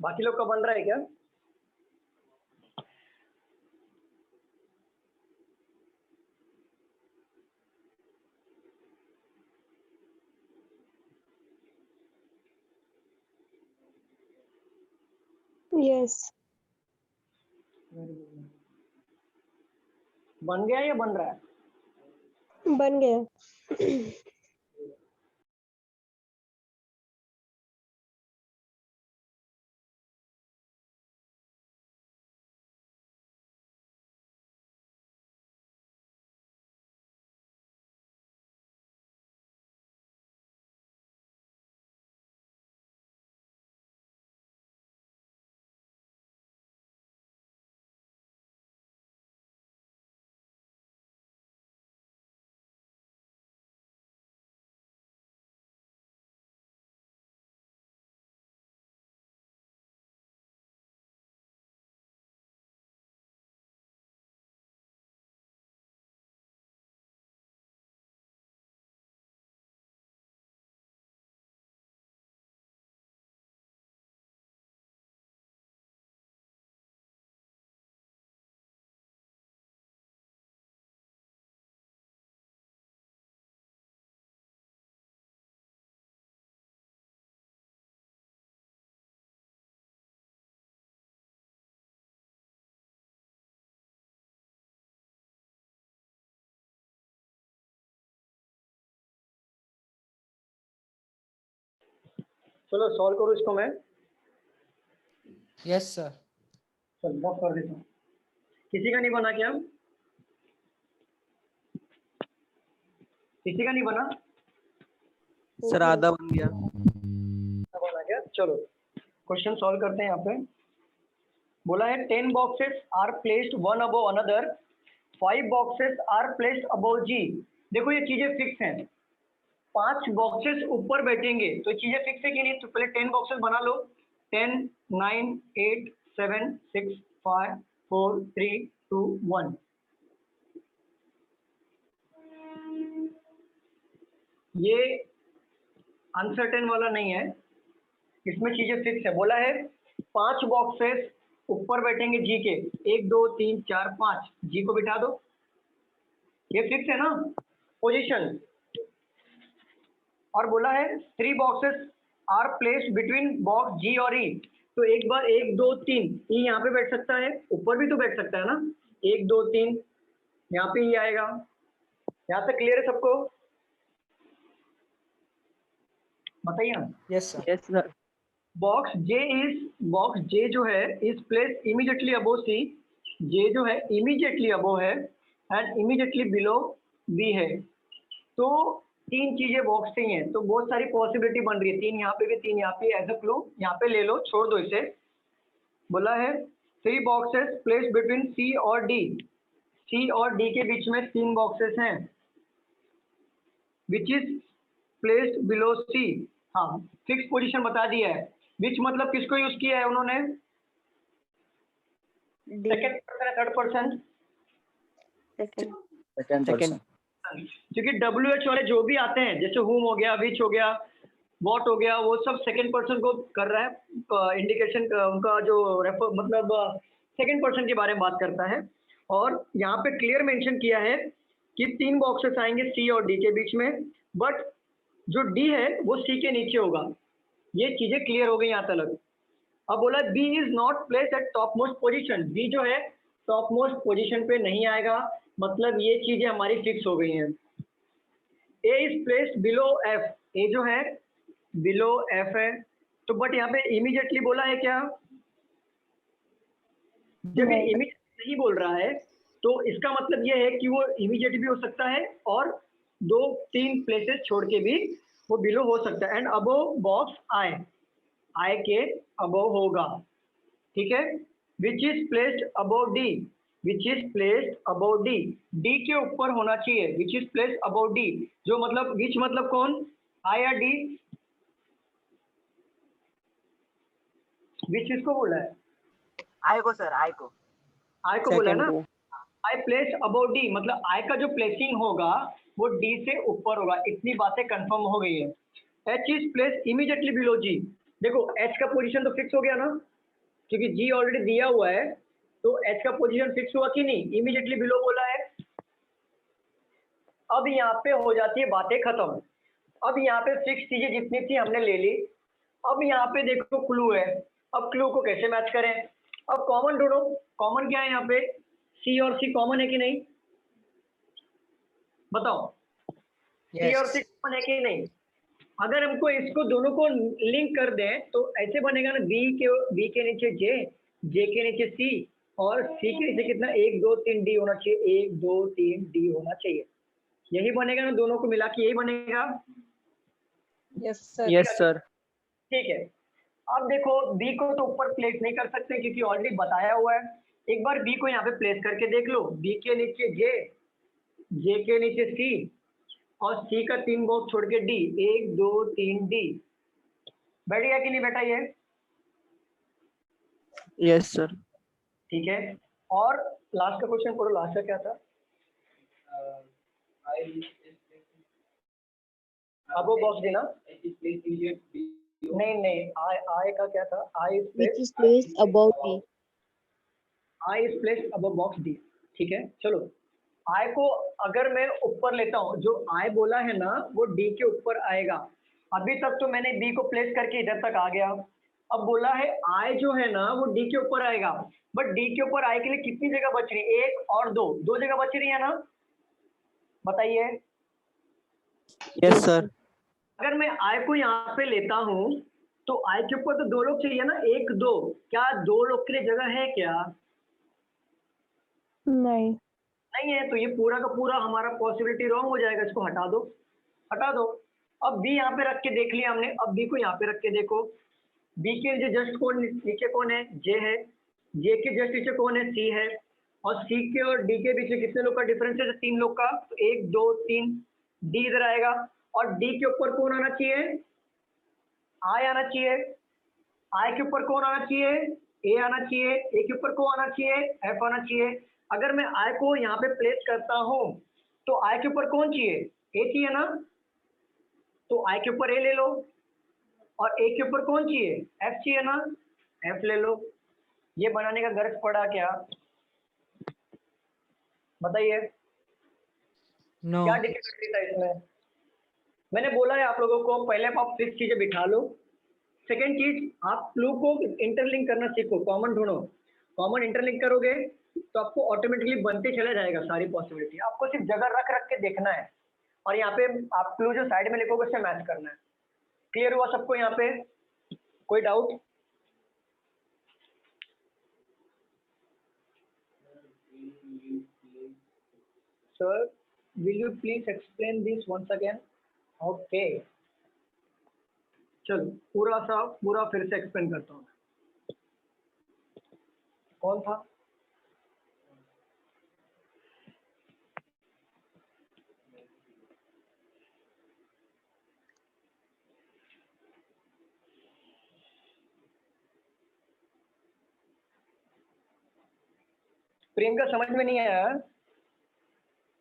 बाकी लोग का बन रहा है क्या? Yes. बन गया या बन रहा है? बन गया. चलो सॉल्व करो इसको मैं। Yes, sir. चल बॉक्स कर देता हूँ। किसी का नहीं बना क्या? किसी का नहीं बना? सर आधा बन गया। बना क्या? चलो क्वेश्चन सॉल्व करते हैं यहाँ पे। बोला है 10 boxes are placed one above another, 5 boxes are placed above G. देखो ये चीजें फिक्स हैं, 5 बॉक्सेस ऊपर बैठेंगे तो चीजें फिक्स है कि नहीं? तो पहले 10 बॉक्सेस बना लो। 10 9 8 7 6 5 4 3 2 1। ये अनसर्टेन वाला नहीं है, इसमें चीजें फिक्स है। बोला है 5 बॉक्सेस ऊपर बैठेंगे जी के, 1 2 3 4 5, जी को बिठा दो। ये फिक्स है ना पोजीशन। और बोला है 3 boxes are placed between box G और ई। तो एक बार 1 2 3 ई यहाँ पे बैठ सकता है, ऊपर भी तो बैठ सकता है ना। 1 2 3 यहाँ पे ई आएगा। यहाँ तक क्लियर है सबको? बताइए ना। Yes, sir. Yes sir. Box J जो है is place immediately above C. J जो है इमीडिएटली अबव है एंड इमीडिएटली बिलो बी है। तो 3 चीजें बॉक्स से ही हैं, तो बहुत सारी पॉसिबिलिटी बन रही है। 3 यहाँ पे भी, 3 यहाँ पे, एज अ क्लू यहाँ पे ले लो, छोड़ दो इसे। बोला है 3 बॉक्सेस प्लेस बिटवीन सी और डी। सी और डी के बीच में 3 बॉक्सेस हैं, विच इज प्लेस्ड बिलो सी। हाँ फिक्स पोजीशन बता दिया है। विच मतलब किसको यूज किया है उन्होंने? सेकंड पर्सन है, थर्ड पर्सन? सेकंड। क्योंकि WH वाले जो भी आते हैं, जैसे whom हो गया, which हो गया, what हो गया, वो सब सेकंड पर्सन को कर रहा है इंडिकेशन। उनका जो रेफर मतलब सेकंड पर्सन के बारे में बात करता है। और यहाँ पे क्लियर मेंशन किया है कि 3 बॉक्सेस आएंगे सी और डी के बीच में, बट जो डी है वो सी के नीचे होगा। ये चीजें क्लियर हो गई यहाँ तक। अब बोला B is not place at top most position. B जो है टॉप मोस्ट पोजिशन पे नहीं आएगा, मतलब ये चीजें हमारी फिक्स हो गई हैं। ए इज प्लेस्ड बिलो एफ। ए जो है बिलो एफ है, तो बट यहाँ पे इमीडिएटली बोला है क्या? जब ये इमीडिएट नहीं बोल रहा है तो इसका मतलब ये है कि वो इमीडिएट भी हो सकता है और 2-3 प्लेसेस छोड़ के भी वो बिलो हो सकता है। एंड अबव बॉक्स आई, आई के अबव होगा, ठीक है। Which is placed above D, which is placed above D, D के ऊपर होना चाहिए। Which is placed above D, जो मतलब विच मतलब कौन, आई या डी? विच किसको बोला है? आई को सर, आई को। आई को बोला है ना। Second I place above D मतलब आई का जो प्लेसिंग होगा वो डी से ऊपर होगा। इतनी बातें कंफर्म हो गई है। H is place immediately below G. देखो एच का पोजीशन तो फिक्स हो गया ना, क्योंकि जी ऑलरेडी दिया हुआ है, तो एच का पोजीशन फिक्स हुआ कि नहीं? इमीडिएटली बिलो बोला है। अब यहाँ पे हो जाती है बातें खत्म। अब यहाँ पे फिक्स चीजें जितनी थी हमने ले ली। अब यहाँ पे देखो क्लू है, अब क्लू को कैसे मैच करें? अब कॉमन ढूंढो। कॉमन क्या है यहाँ पे? सी और सी कॉमन है कि नहीं? बताओ, सी और सी कॉमन है कि नहीं? अगर हमको इसको दोनों को लिंक कर दें तो ऐसे बनेगा ना, बी के नीचे जे के नीचे सी और सी के नीचे कितना, 1 2 3 डी होना चाहिए। 1 2 3 डी होना चाहिए। यही बनेगा ना, दोनों को मिला के यही बनेगा। Yes sir. Yes sir. ठीक है। अब देखो बी को तो ऊपर प्लेस नहीं कर सकते क्योंकि ऑलरेडी बताया हुआ है। एक बार बी को यहाँ पे प्लेस करके देख लो। बी के नीचे जे के नीचे सी और सी का 3 बॉक्स छोड़ के डी, 1 2 3 डी। बैठ गया कि नहीं बैठा ये? Yes sir. ठीक है। और लास्ट का क्वेश्चन पढ़ो। लास्ट का क्या था? अब वो बॉक्स देना। नहीं आई का क्या था? आई which is placed above D. I is placed above box D. ठीक है, चलो आई को अगर मैं ऊपर लेता हूँ, जो आई बोला है ना वो डी के ऊपर आएगा। अभी तक तो मैंने बी को प्लेस करके इधर तक आ गया। अब बोला है आई जो है ना वो डी के ऊपर आएगा, बट डी के ऊपर आई के लिए कितनी जगह बच रही है? 1 और 2, 2 जगह बच रही है ना? बताइए। Yes sir. अगर मैं आई को यहाँ पे लेता हूँ तो आई के ऊपर तो 2 लोग चाहिए ना, 1 2, क्या 2 लोग के लिए जगह है क्या? नहीं। नहीं है, तो ये पूरा का पूरा हमारा पॉसिबिलिटी रॉन्ग हो जाएगा, इसको हटा दो, हटा दो। अब बी यहाँ पे रख के देख लिया हमने, अब बी को यहाँ पे रख के देखो, बी के जस्ट कौन नीचे कौन है? जे है, जे के जस्ट नीचे कौन है? सी है, और सी के और डी के बीच में कितने लोग का डिफरेंस है? 3 लोग का, तो 1 2 3, डी इधर आएगा, और डी के ऊपर कौन आना चाहिए? आई आना चाहिए। आई के ऊपर कौन आना चाहिए? ए आना चाहिए। ए के ऊपर कौन आना चाहिए? एफ आना चाहिए। अगर मैं आई को यहाँ पे प्लेस करता हूँ तो आई के ऊपर कौन चाहिए? ए चाहिए ना, तो आई के ऊपर ए ले लो, और ए के ऊपर कौन चाहिए? एफ चाहिए ना, एफ ले लो। ये बनाने का गरज पड़ा क्या? बताइए No. क्या डिफिकल्टी था इसमें? मैंने बोला है आप लोगों को, पहले आप फिक्स चीजें बिठा लो। सेकेंड चीज, आप लोग को इंटरलिंक करना सीखो, कॉमन ढूंढो। कॉमन इंटरलिंक करोगे तो आपको ऑटोमेटिकली बनते चला जाएगा सारी पॉसिबिलिटी। आपको सिर्फ जगह रख रख के देखना है, और यहाँ पे आप क्लू जो साइड में लिखोगे उससे मैच करना है। क्लियर हुआ सबको यहाँ पे? कोई doubt? Sir will you please explain this once again? Okay, चलो पूरा फिर से एक्सप्लेन करता हूँ। कौन था? प्रियंका समझ में नहीं आया,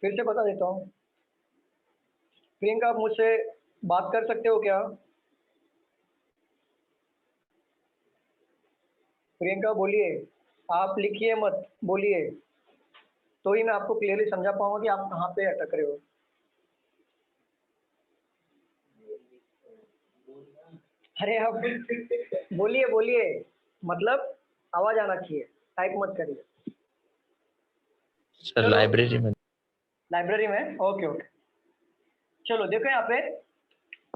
फिर से बता देता हूँ। प्रियंका आप मुझसे बात कर सकते हो क्या? प्रियंका बोलिए, आप लिखिए मत, बोलिए, तो ही मैं आपको क्लियरली समझा पाऊंगा कि आप कहाँ पे अटक रहे हो। अरे आप बोलिए बोलिए, मतलब आवाज आना चाहिए, टाइप मत करिए। सर लाइब्रेरी में। लाइब्रेरी में? ओके ओके, चलो देखो यहाँ पे,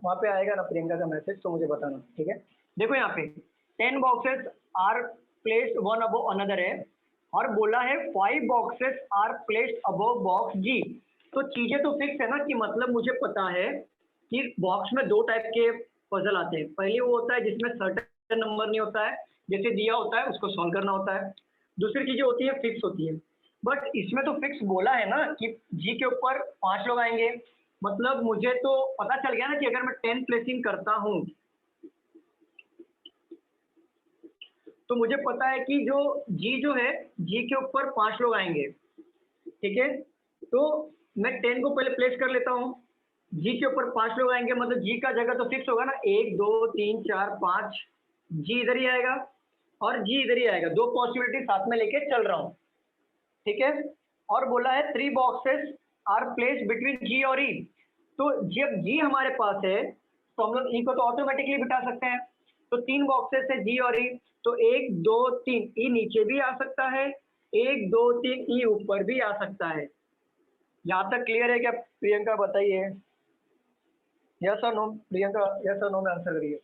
वहाँ पे आएगा ना प्रियंका का मैसेज, तो मुझे बताना, ठीक है? देखो यहाँ पे 10 boxes are placed one above another है, और बोला है 5 boxes are placed above box G. तो चीजें तो फिक्स है ना, कि मतलब मुझे पता है कि बॉक्स में 2 टाइप के पजल आते हैं। पहले वो होता है जिसमें सर्टेन नंबर नहीं होता है, जैसे दिया होता है उसको सॉल्व करना होता है। दूसरी चीजें होती है फिक्स होती है, बट इसमें तो फिक्स बोला है ना कि जी के ऊपर 5 लोग आएंगे। मतलब मुझे तो पता चल गया ना कि अगर मैं 10 प्लेसिंग करता हूं तो मुझे पता है कि जो जी जो है, जी के ऊपर 5 लोग आएंगे, ठीक है? तो मैं 10 को पहले प्लेस कर लेता हूँ, जी के ऊपर 5 लोग आएंगे, मतलब जी का जगह तो फिक्स होगा ना, 1 2 3 4 5, जी इधर ही आएगा और जी इधर ही आएगा, 2 पॉसिबिलिटी साथ में लेके चल रहा हूँ, ठीक है? और बोला है 3 boxes are place between G और ई। तो जब जी हमारे पास है तो हम लोग ई को तो ऑटोमेटिकली बिठा सकते हैं। तो 3 बॉक्सेस है जी और ई, तो 1 2 3 ई नीचे भी आ सकता है, 1 2 3 ई ऊपर भी आ सकता है। यहाँ तक क्लियर है क्या प्रियंका? बताइए यस और नो। प्रियंका यस और नो में आंसर करिए।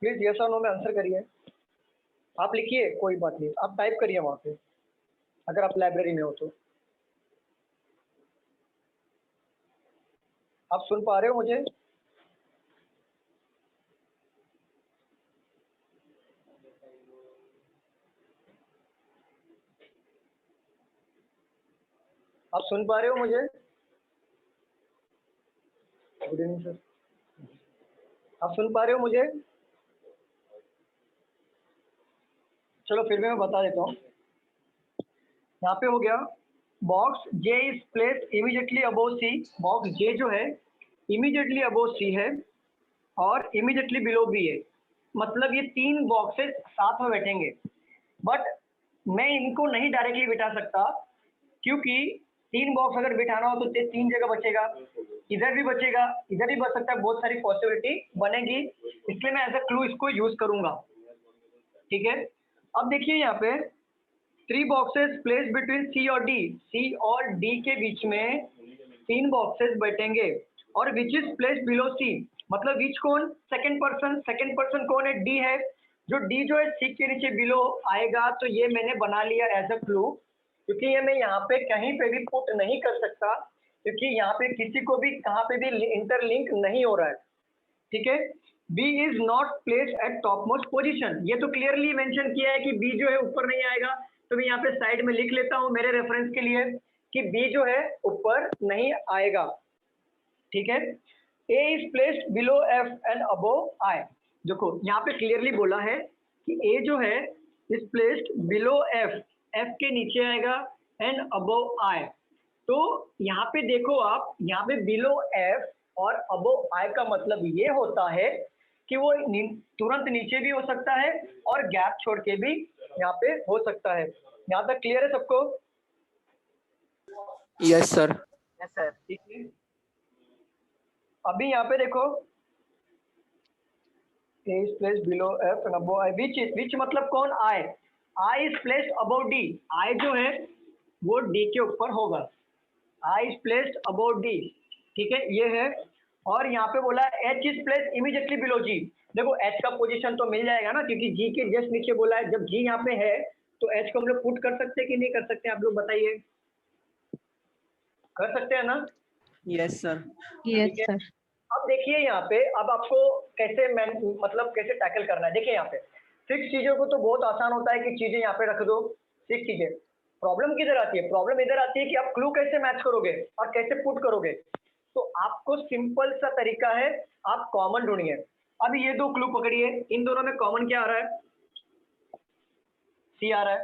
प्लीज यस और नो में आंसर करिए। आप लिखिए, कोई बात नहीं, आप टाइप करिए वहां पे अगर आप लाइब्रेरी में हो तो। आप सुन पा रहे हो मुझे? आप सुन पा रहे हो मुझे? गुड इवनिंग सर, आप सुन पा रहे हो मुझे? चलो फिर भी मैं बता देता हूँ। यहाँ पे हो गया, box J is placed immediately above C. Box J जो है इमीडिएटली अबोव सी है और इमीडिएटली बिलो बी है। मतलब ये 3 बॉक्सेस साथ में बैठेंगे, बट मैं इनको नहीं डायरेक्टली बिठा सकता, क्योंकि 3 बॉक्स अगर बिठाना हो तो 3 जगह बचेगा, इधर भी बचेगा, इधर भी बच सकता है, बहुत सारी पॉसिबिलिटी बनेगी, इसलिए मैं एज अ क्लू इसको यूज करूंगा, ठीक है? अब देखिए यहाँ पे 3 बॉक्सेस प्लेस बिटवीन सी और डी, सी और डी के बीच में तीन बॉक्सेस बैठेंगे और विच इज प्लेस बिलो सी, मतलब विच कौन, सेकंड पर्सन कौन है, डी है। जो डी जो है सी के नीचे बिलो आएगा, तो ये मैंने बना लिया एज अ क्लू, क्योंकि ये मैं यहाँ पे कहीं पे भी पुट नहीं कर सकता, क्योंकि यहाँ पे किसी को भी कहाँ पे भी इंटरलिंक नहीं हो रहा है, ठीक है। B is not place at top most position, ये तो क्लियरली मेंशन किया है कि बी जो है ऊपर नहीं आएगा, तो मैं यहाँ पे साइड में लिख लेता हूँ मेरे रेफरेंस के लिए कि बी जो है ऊपर नहीं आएगा, ठीक है। A is placed below F and above I, देखो यहाँ पे क्लियरली बोला है कि ए जो है is placed below F, F के नीचे आएगा, एंड अबोव आई। तो यहाँ पे देखो आप, यहाँ पे बिलो एफ और अबोव आई का मतलब ये होता है कि वो तुरंत नीचे भी हो सकता है और गैप छोड़ के भी यहाँ पे हो सकता है। यहाँ तक क्लियर है सबको? Yes sir. Yes sir. ठीक है, अभी यहाँ पे देखो A is placed below F and above I, which मतलब कौन, I, I is placed above D, I जो है वो D के ऊपर होगा, I is placed above D, ठीक है, ये है। और यहाँ पे बोला H is placed immediately below G, देखो H का पोजीशन तो मिल जाएगा ना, क्योंकि G के जस्ट नीचे बोला है, जब G यहाँ पे है तो H को हम लोग पुट कर सकते हैं कि नहीं कर सकते, आप लोग बताइए, कर सकते हैं ना? Yes sir. Yes sir. अब देखिए यहाँ पे, अब आपको कैसे मतलब कैसे टैकल करना है। देखिए यहाँ पे सिक्स चीजों को तो बहुत आसान होता है कि चीजें यहाँ पे रख दो, सिक्स चीजें। प्रॉब्लम किधर आती है? प्रॉब्लम इधर आती है कि आप क्लू कैसे मैच करोगे और कैसे पुट करोगे। तो आपको सिंपल सा तरीका है, आप कॉमन ढूंढिए। अब ये दो क्लू पकड़िए, इन दोनों में कॉमन क्या आ रहा है? सी आ रहा है।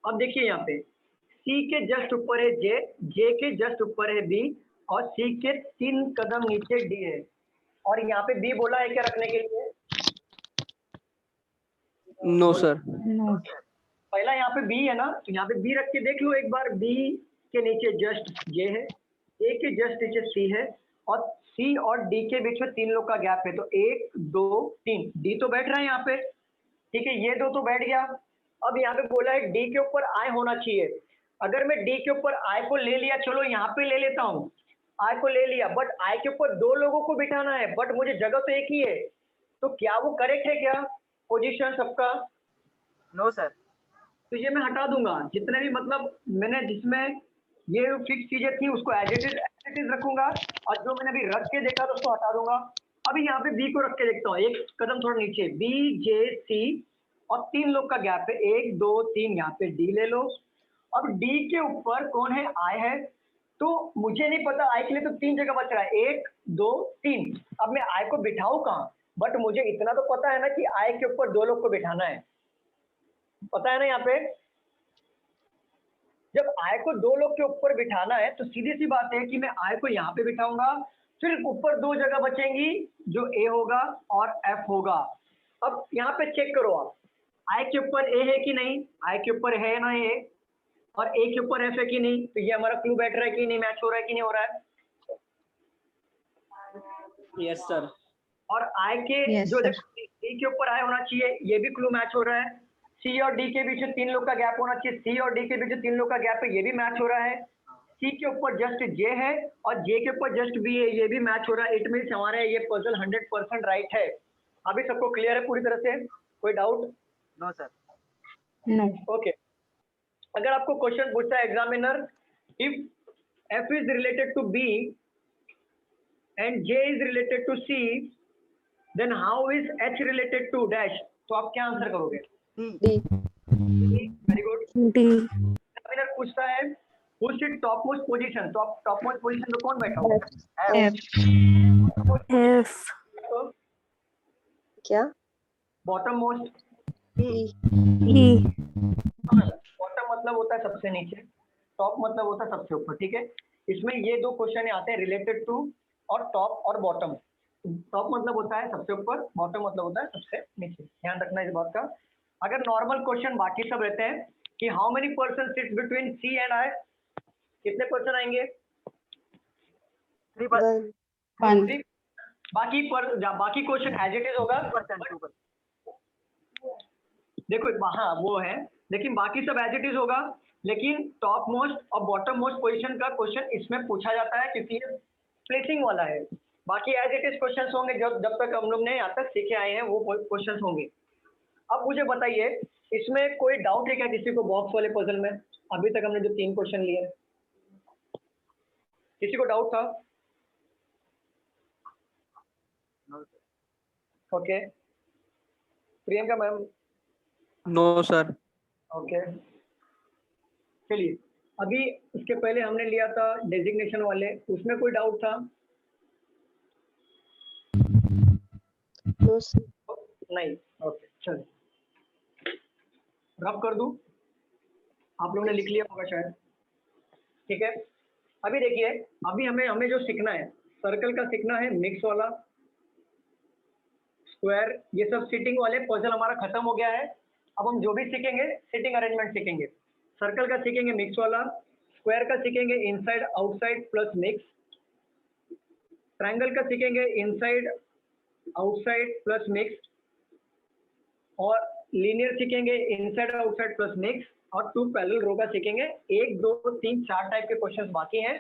अब देखिए यहाँ पे सी के जस्ट ऊपर है जे, जे के जस्ट ऊपर है बी, और सी के 3 कदम नीचे डी है, और यहाँ पे बी बोला है क्या रखने के लिए? No sir. पहला यहाँ पे बी है ना, तो यहाँ पे बी रख के देख लो एक बार, बी के नीचे जस्ट जे है, ए के जस्ट नीचे सी है, और सी और डी के बीच में 3 लोग का गैप है, तो 1 2 3, डी तो बैठ रहा है यहाँ पे, ठीक है, ये दो तो बैठ गया। अब यहाँ पे बोला है डी के ऊपर आई होना चाहिए, अगर मैं डी के ऊपर आई को ले लिया, चलो यहाँ पे ले लेता हूँ, आई को ले लिया, बट आई के ऊपर 2 लोगों को बिठाना है, बट मुझे जगह तो एक ही है, तो क्या वो करेक्ट है क्या पोजीशन सबका? No sir. तो ये मैं हटा दूंगा, जितने भी मतलब मैंने जिसमें ये फिक्स चीजें थी उसको एज इट इज रखूंगा, और जो मैंने अभी रख के देखा तो उसको हटा दूंगा। अभी यहाँ पे बी को रख के देखता हूँ, एक कदम थोड़ा नीचे, बी जे सी, और 3 लोग का गैप है, 1 2 3, यहाँ पे डी ले लो। अब डी के ऊपर कौन है? आई है, तो मुझे नहीं पता आई के लिए, तो 3 जगह बच रहा है, 1 2 3। अब मैं आई को बिठाऊं कहाँ? बट मुझे इतना तो पता है ना कि आई के ऊपर 2 लोग को बिठाना है, पता है ना। यहाँ पे जब आई को 2 लोग के ऊपर बिठाना है, तो सीधी सी बात है कि मैं आई को यहाँ पे बिठाऊंगा, फिर ऊपर 2 जगह बचेंगी, जो ए होगा और एफ होगा। अब यहाँ पे चेक करो आप, आई के ऊपर ए है कि नहीं? आई के ऊपर है ना ए, और ए के ऊपर एफ है कि नहीं? तो ये हमारा क्लू बैठ रहा है कि नहीं, मैच हो रहा है कि नहीं हो रहा है? Yes sir. और आई के Yes, जो sir. डी के ऊपर आई होना चाहिए, ये भी क्लू मैच हो रहा है। सी और डी के बीच में 3 लोग का गैप होना चाहिए, सी और डी के बीच में 3 लोग का गैप है, ये भी मैच हो रहा है। सी के ऊपर जस्ट जे है और जे के ऊपर जस्ट बी है, ये भी मैच हो रहा है। इट मीन्स हमारा ये पजल 100% राइट है। अभी सबको क्लियर है पूरी तरह से? कोई doubt? No sir. No. Okay, अगर आपको क्वेश्चन पूछता है examiner, if F is related to B and J is related to C, then how is H related to dash, तो आप क्या आंसर करोगे? D. Very good. D. Examiner पूछता है who sit top most position, तो आप top most position पे कौन बैठा होगा? एफ। एफ। क्या? Bottom most. ई। बॉटम मतलब होता है सबसे नीचे, टॉप मतलब होता है सबसे ऊपर, ठीक है। इसमें ये 2 क्वेश्चन आते हैं रिलेटेड टू और टॉप और बॉटम। टॉप मतलब होता है सबसे ऊपर, बॉटम मतलब होता है सबसे नीचे, ध्यान रखना इस बात का। अगर नॉर्मल क्वेश्चन बाकी सब रहते हैं कि how many person sit between C and I, कितने पर्सन आएंगे? 3%। 1। बाकी क्वेश्चन एज इट इज होगा। 2%। देखो हाँ वो है, लेकिन बाकी सब एज इट इज होगा, लेकिन टॉप मोस्ट और बॉटम मोस्ट पोजीशन का क्वेश्चन इसमें पूछा जाता है क्योंकि ये प्लेसिंग वाला है। बाकी एज इट इज क्वेश्चन होंगे जब तक हम लोग ने यहाँ तक सीखे आए हैं वो क्वेश्चन होंगे। अब मुझे बताइए इसमें कोई डाउट है क्या किसी को बॉक्स वाले पजल में? अभी तक हमने जो 3 क्वेश्चन लिए, किसी को डाउट था? Okay, Priyanka ma'am? No sir. Okay, चलिए अभी इसके पहले हमने लिया था डेजिग्नेशन वाले, उसमें कोई डाउट था? No sir. नहीं, ओके चलिए रब कर दूं, आप लोगों ने लिख लिया होगा शायद। ठीक है, अभी देखिए अभी हमें जो सीखना है, सर्कल का सीखना है, मिक्स वाला, स्क्वायर, ये सब सीटिंग वाले पजल हमारा खत्म हो गया है। अब हम जो भी सीखेंगे सीटिंग अरेंजमेंट सीखेंगे। सर्कल का सीखेंगे मिक्स वाला, स्क्वायर का सीखेंगे inside outside plus mix, triangle का सीखेंगे इनसाइड आउटसाइड प्लस मिक्स, और लीनियर सीखेंगे इनसाइड आउटसाइड प्लस मिक्स, और 2 पैरेलल रो का सीखेंगे। 1 2 3 4 टाइप के क्वेश्चंस बाकी हैं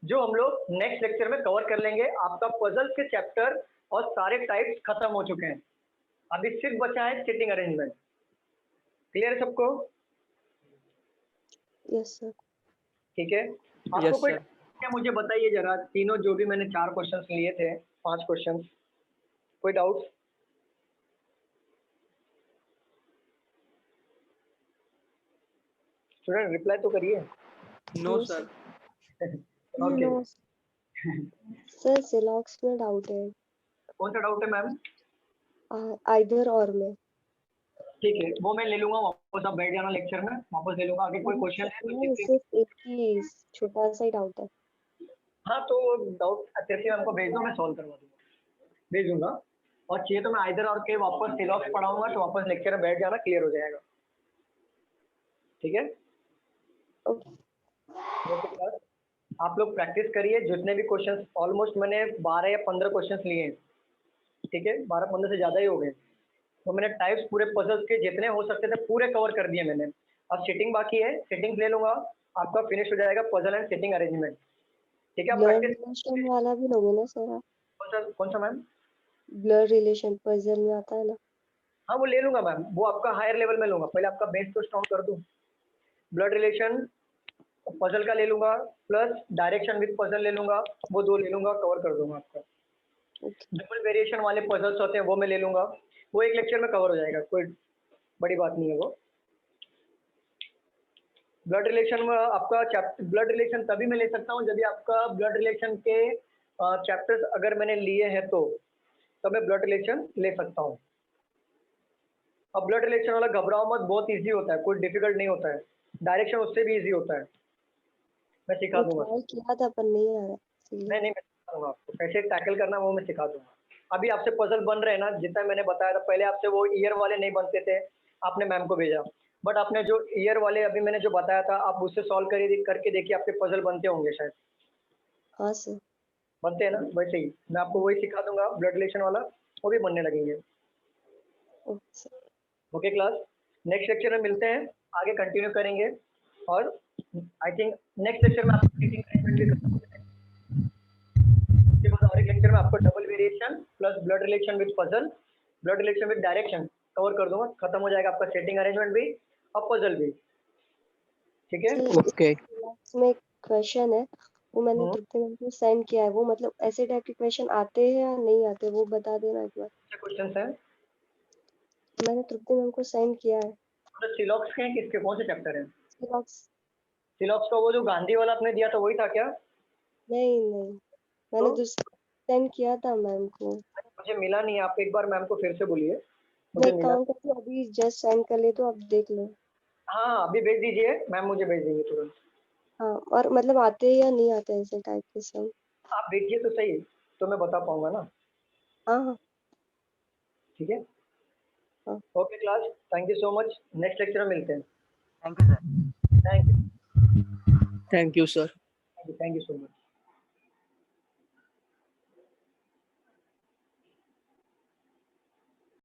जो हम लोग नेक्स्ट लेक्चर में कवर कर लेंगे। आपका पजल्स के चैप्टर और सारे टाइप्स खत्म हो चुके हैं, अभी सिर्फ बचा है सिटिंग अरेंजमेंट। क्लियर है सबको? Yes sir. ठीक है, आपको Yes, कोई sir. क्या मुझे बताइए जरा, तीनों जो भी मैंने 4 क्वेश्चंस लिए थे, 5 क्वेश्चंस, कोई डाउट? स्टूडेंट रिप्लाई तो करिए। No sir. Okay, no sir, सिलॉक्स में डाउट है, कौन सा डाउट है मैम? आइदर और में। ठीक है, वो मैं ले लूंगा वापस, आप बैठ जाना लेक्चर में, वापस ले लूंगा। आगे कोई क्वेश्चन है तो नहीं, सिर्फ एक ही छोटा सा ही डाउट है। हाँ तो डाउट अच्छे से हमको भेज दो, मैं सॉल्व करवा दूंगा, भेज दूंगा। और चाहिए तो मैं आइदर और के वापस सिलॉक्स पढ़ाऊंगा तो वापस लेक्चर में बैठ जाना, क्लियर हो जाएगा। ठीक है, ओके। ओके, आप लोग प्रैक्टिस करिए जितने भी क्वेश्चंस, ऑलमोस्ट मैंने 12 या 15 क्वेश्चंस लिए हैं। ठीक है, 12-15 से ज़्यादा ही हो गए। तो मैंने टाइप्स पूरे पजल्स के जितने हो सकते थे पूरे कवर कर दिए मैंने। अब सिटिंग बाकी है, सिटिंग ले लूंगा, आपका फिनिश हो जाएगा पजल एंड सिटिंग अरेंजमेंट। ठीक है, आप ब्लड प्रैक्टिस। रिलेशन वाला भी लोगे ना सर आप? कौन सा मैम? ब्लड रिलेशन पजल में आता है ना? हाँ वो ले लूंगा मैम, वो आपका हायर लेवल में लूंगा, पहले आपका बेस तो स्ट्रॉन्ग कर दूं। ब्लड रिलेशन पजल का ले लूंगा, प्लस डायरेक्शन विद पजल ले लूंगा, वो 2 ले लूंगा, कवर कर दूंगा आपका। डबल वेरिएशन वाले पजल्स होते हैं वो मैं ले लूंगा, वो एक लेक्चर में कवर हो जाएगा, कोई बड़ी बात नहीं है वो। ब्लड रिलेशन में आपका चैप्टर, ब्लड रिलेशन तभी मैं ले सकता हूँ जब आपका ब्लड रिलेशन के चैप्टर्स अगर मैंने लिए हैं तो तब मैं ब्लड रिलेशन ले सकता हूँ। अब ब्लड रिलेशन वाला घबराओ मत, बहुत इजी होता है, कोई डिफिकल्ट नहीं होता है, डायरेक्शन उससे भी इजी होता है, मैं सिखा दूंगा। ट्राई किया था पर नहीं आ रहा इसलिए। नहीं मैं सिखा दूंगा आपको कैसे टैकल करना, वो मैं सिखा दूंगा। अभी आपसे पजल बन रहे हैं ना, जितना मैंने बताया था पहले, आपसे वो ईयर वाले नहीं बनते थे, आपने मैम को भेजा, बट आपने जो ईयर वाले अभी मैंने जो बताया था आप उससे सॉल्व करके देखिए, आपके पजल बनते होंगे शायद। हाँ सर। बनते हैं ना, वैसे ही मैं आपको वही सिखा दूंगा, ब्लड रिलेशन वाला, वो भी बनने लगेंगे। Okay sir. Okay class, next lecture में मिलते हैं, आगे कंटिन्यू करेंगे। और आई थिंक नेक्स्ट लेक्चर में आपको सिटिंग अरेंजमेंट भी खत्म हो जाएगा। उसके बाद और एक लेक्चर में आपको double variation plus blood relation with puzzle, blood relation with direction cover कर दूंगा, खत्म हो जाएगा आपका सेटिंग अरेंजमेंट भी और पजल भी। ठीक है, ओके। इसमें एक क्वेश्चन है, वो मैंने तृप्ति मैम को सेंड किया है, वो मतलब ऐसे टाइप के क्वेश्चन आते हैं या नहीं आते, वो बता देना एक बार। क्वेश्चन है मैंने तृप्ति मैम को सेंड किया है। तो सिलॉक्स के हैं, किसके कौन से चैप्टर है? सिलॉक्स। सिलॉक्स का वो जो गांधी वाला आपने दिया था वही था क्या? नहीं नहीं, मैंने तो? दूसरा सेंड किया था मैम को। मुझे मिला नहीं, आप एक बार मैम को फिर से बोलिए, मैं मुझे एक मिला। काम करती हूँ, अभी जस्ट सेंड कर ले तो आप देख लो। हाँ अभी भेज दीजिए, मैम मुझे भेज देंगे तुरंत। हाँ, और मतलब आते हैं या नहीं आते ऐसे टाइप के सब? आप भेजिए तो सही, तो मैं बता पाऊंगा ना। हाँ हाँ। ठीक है, हाँ। Okay class, thank you so much, next lecture में मिलते हैं। Thank you sir. Thank you, thank you sir. Thank you so much.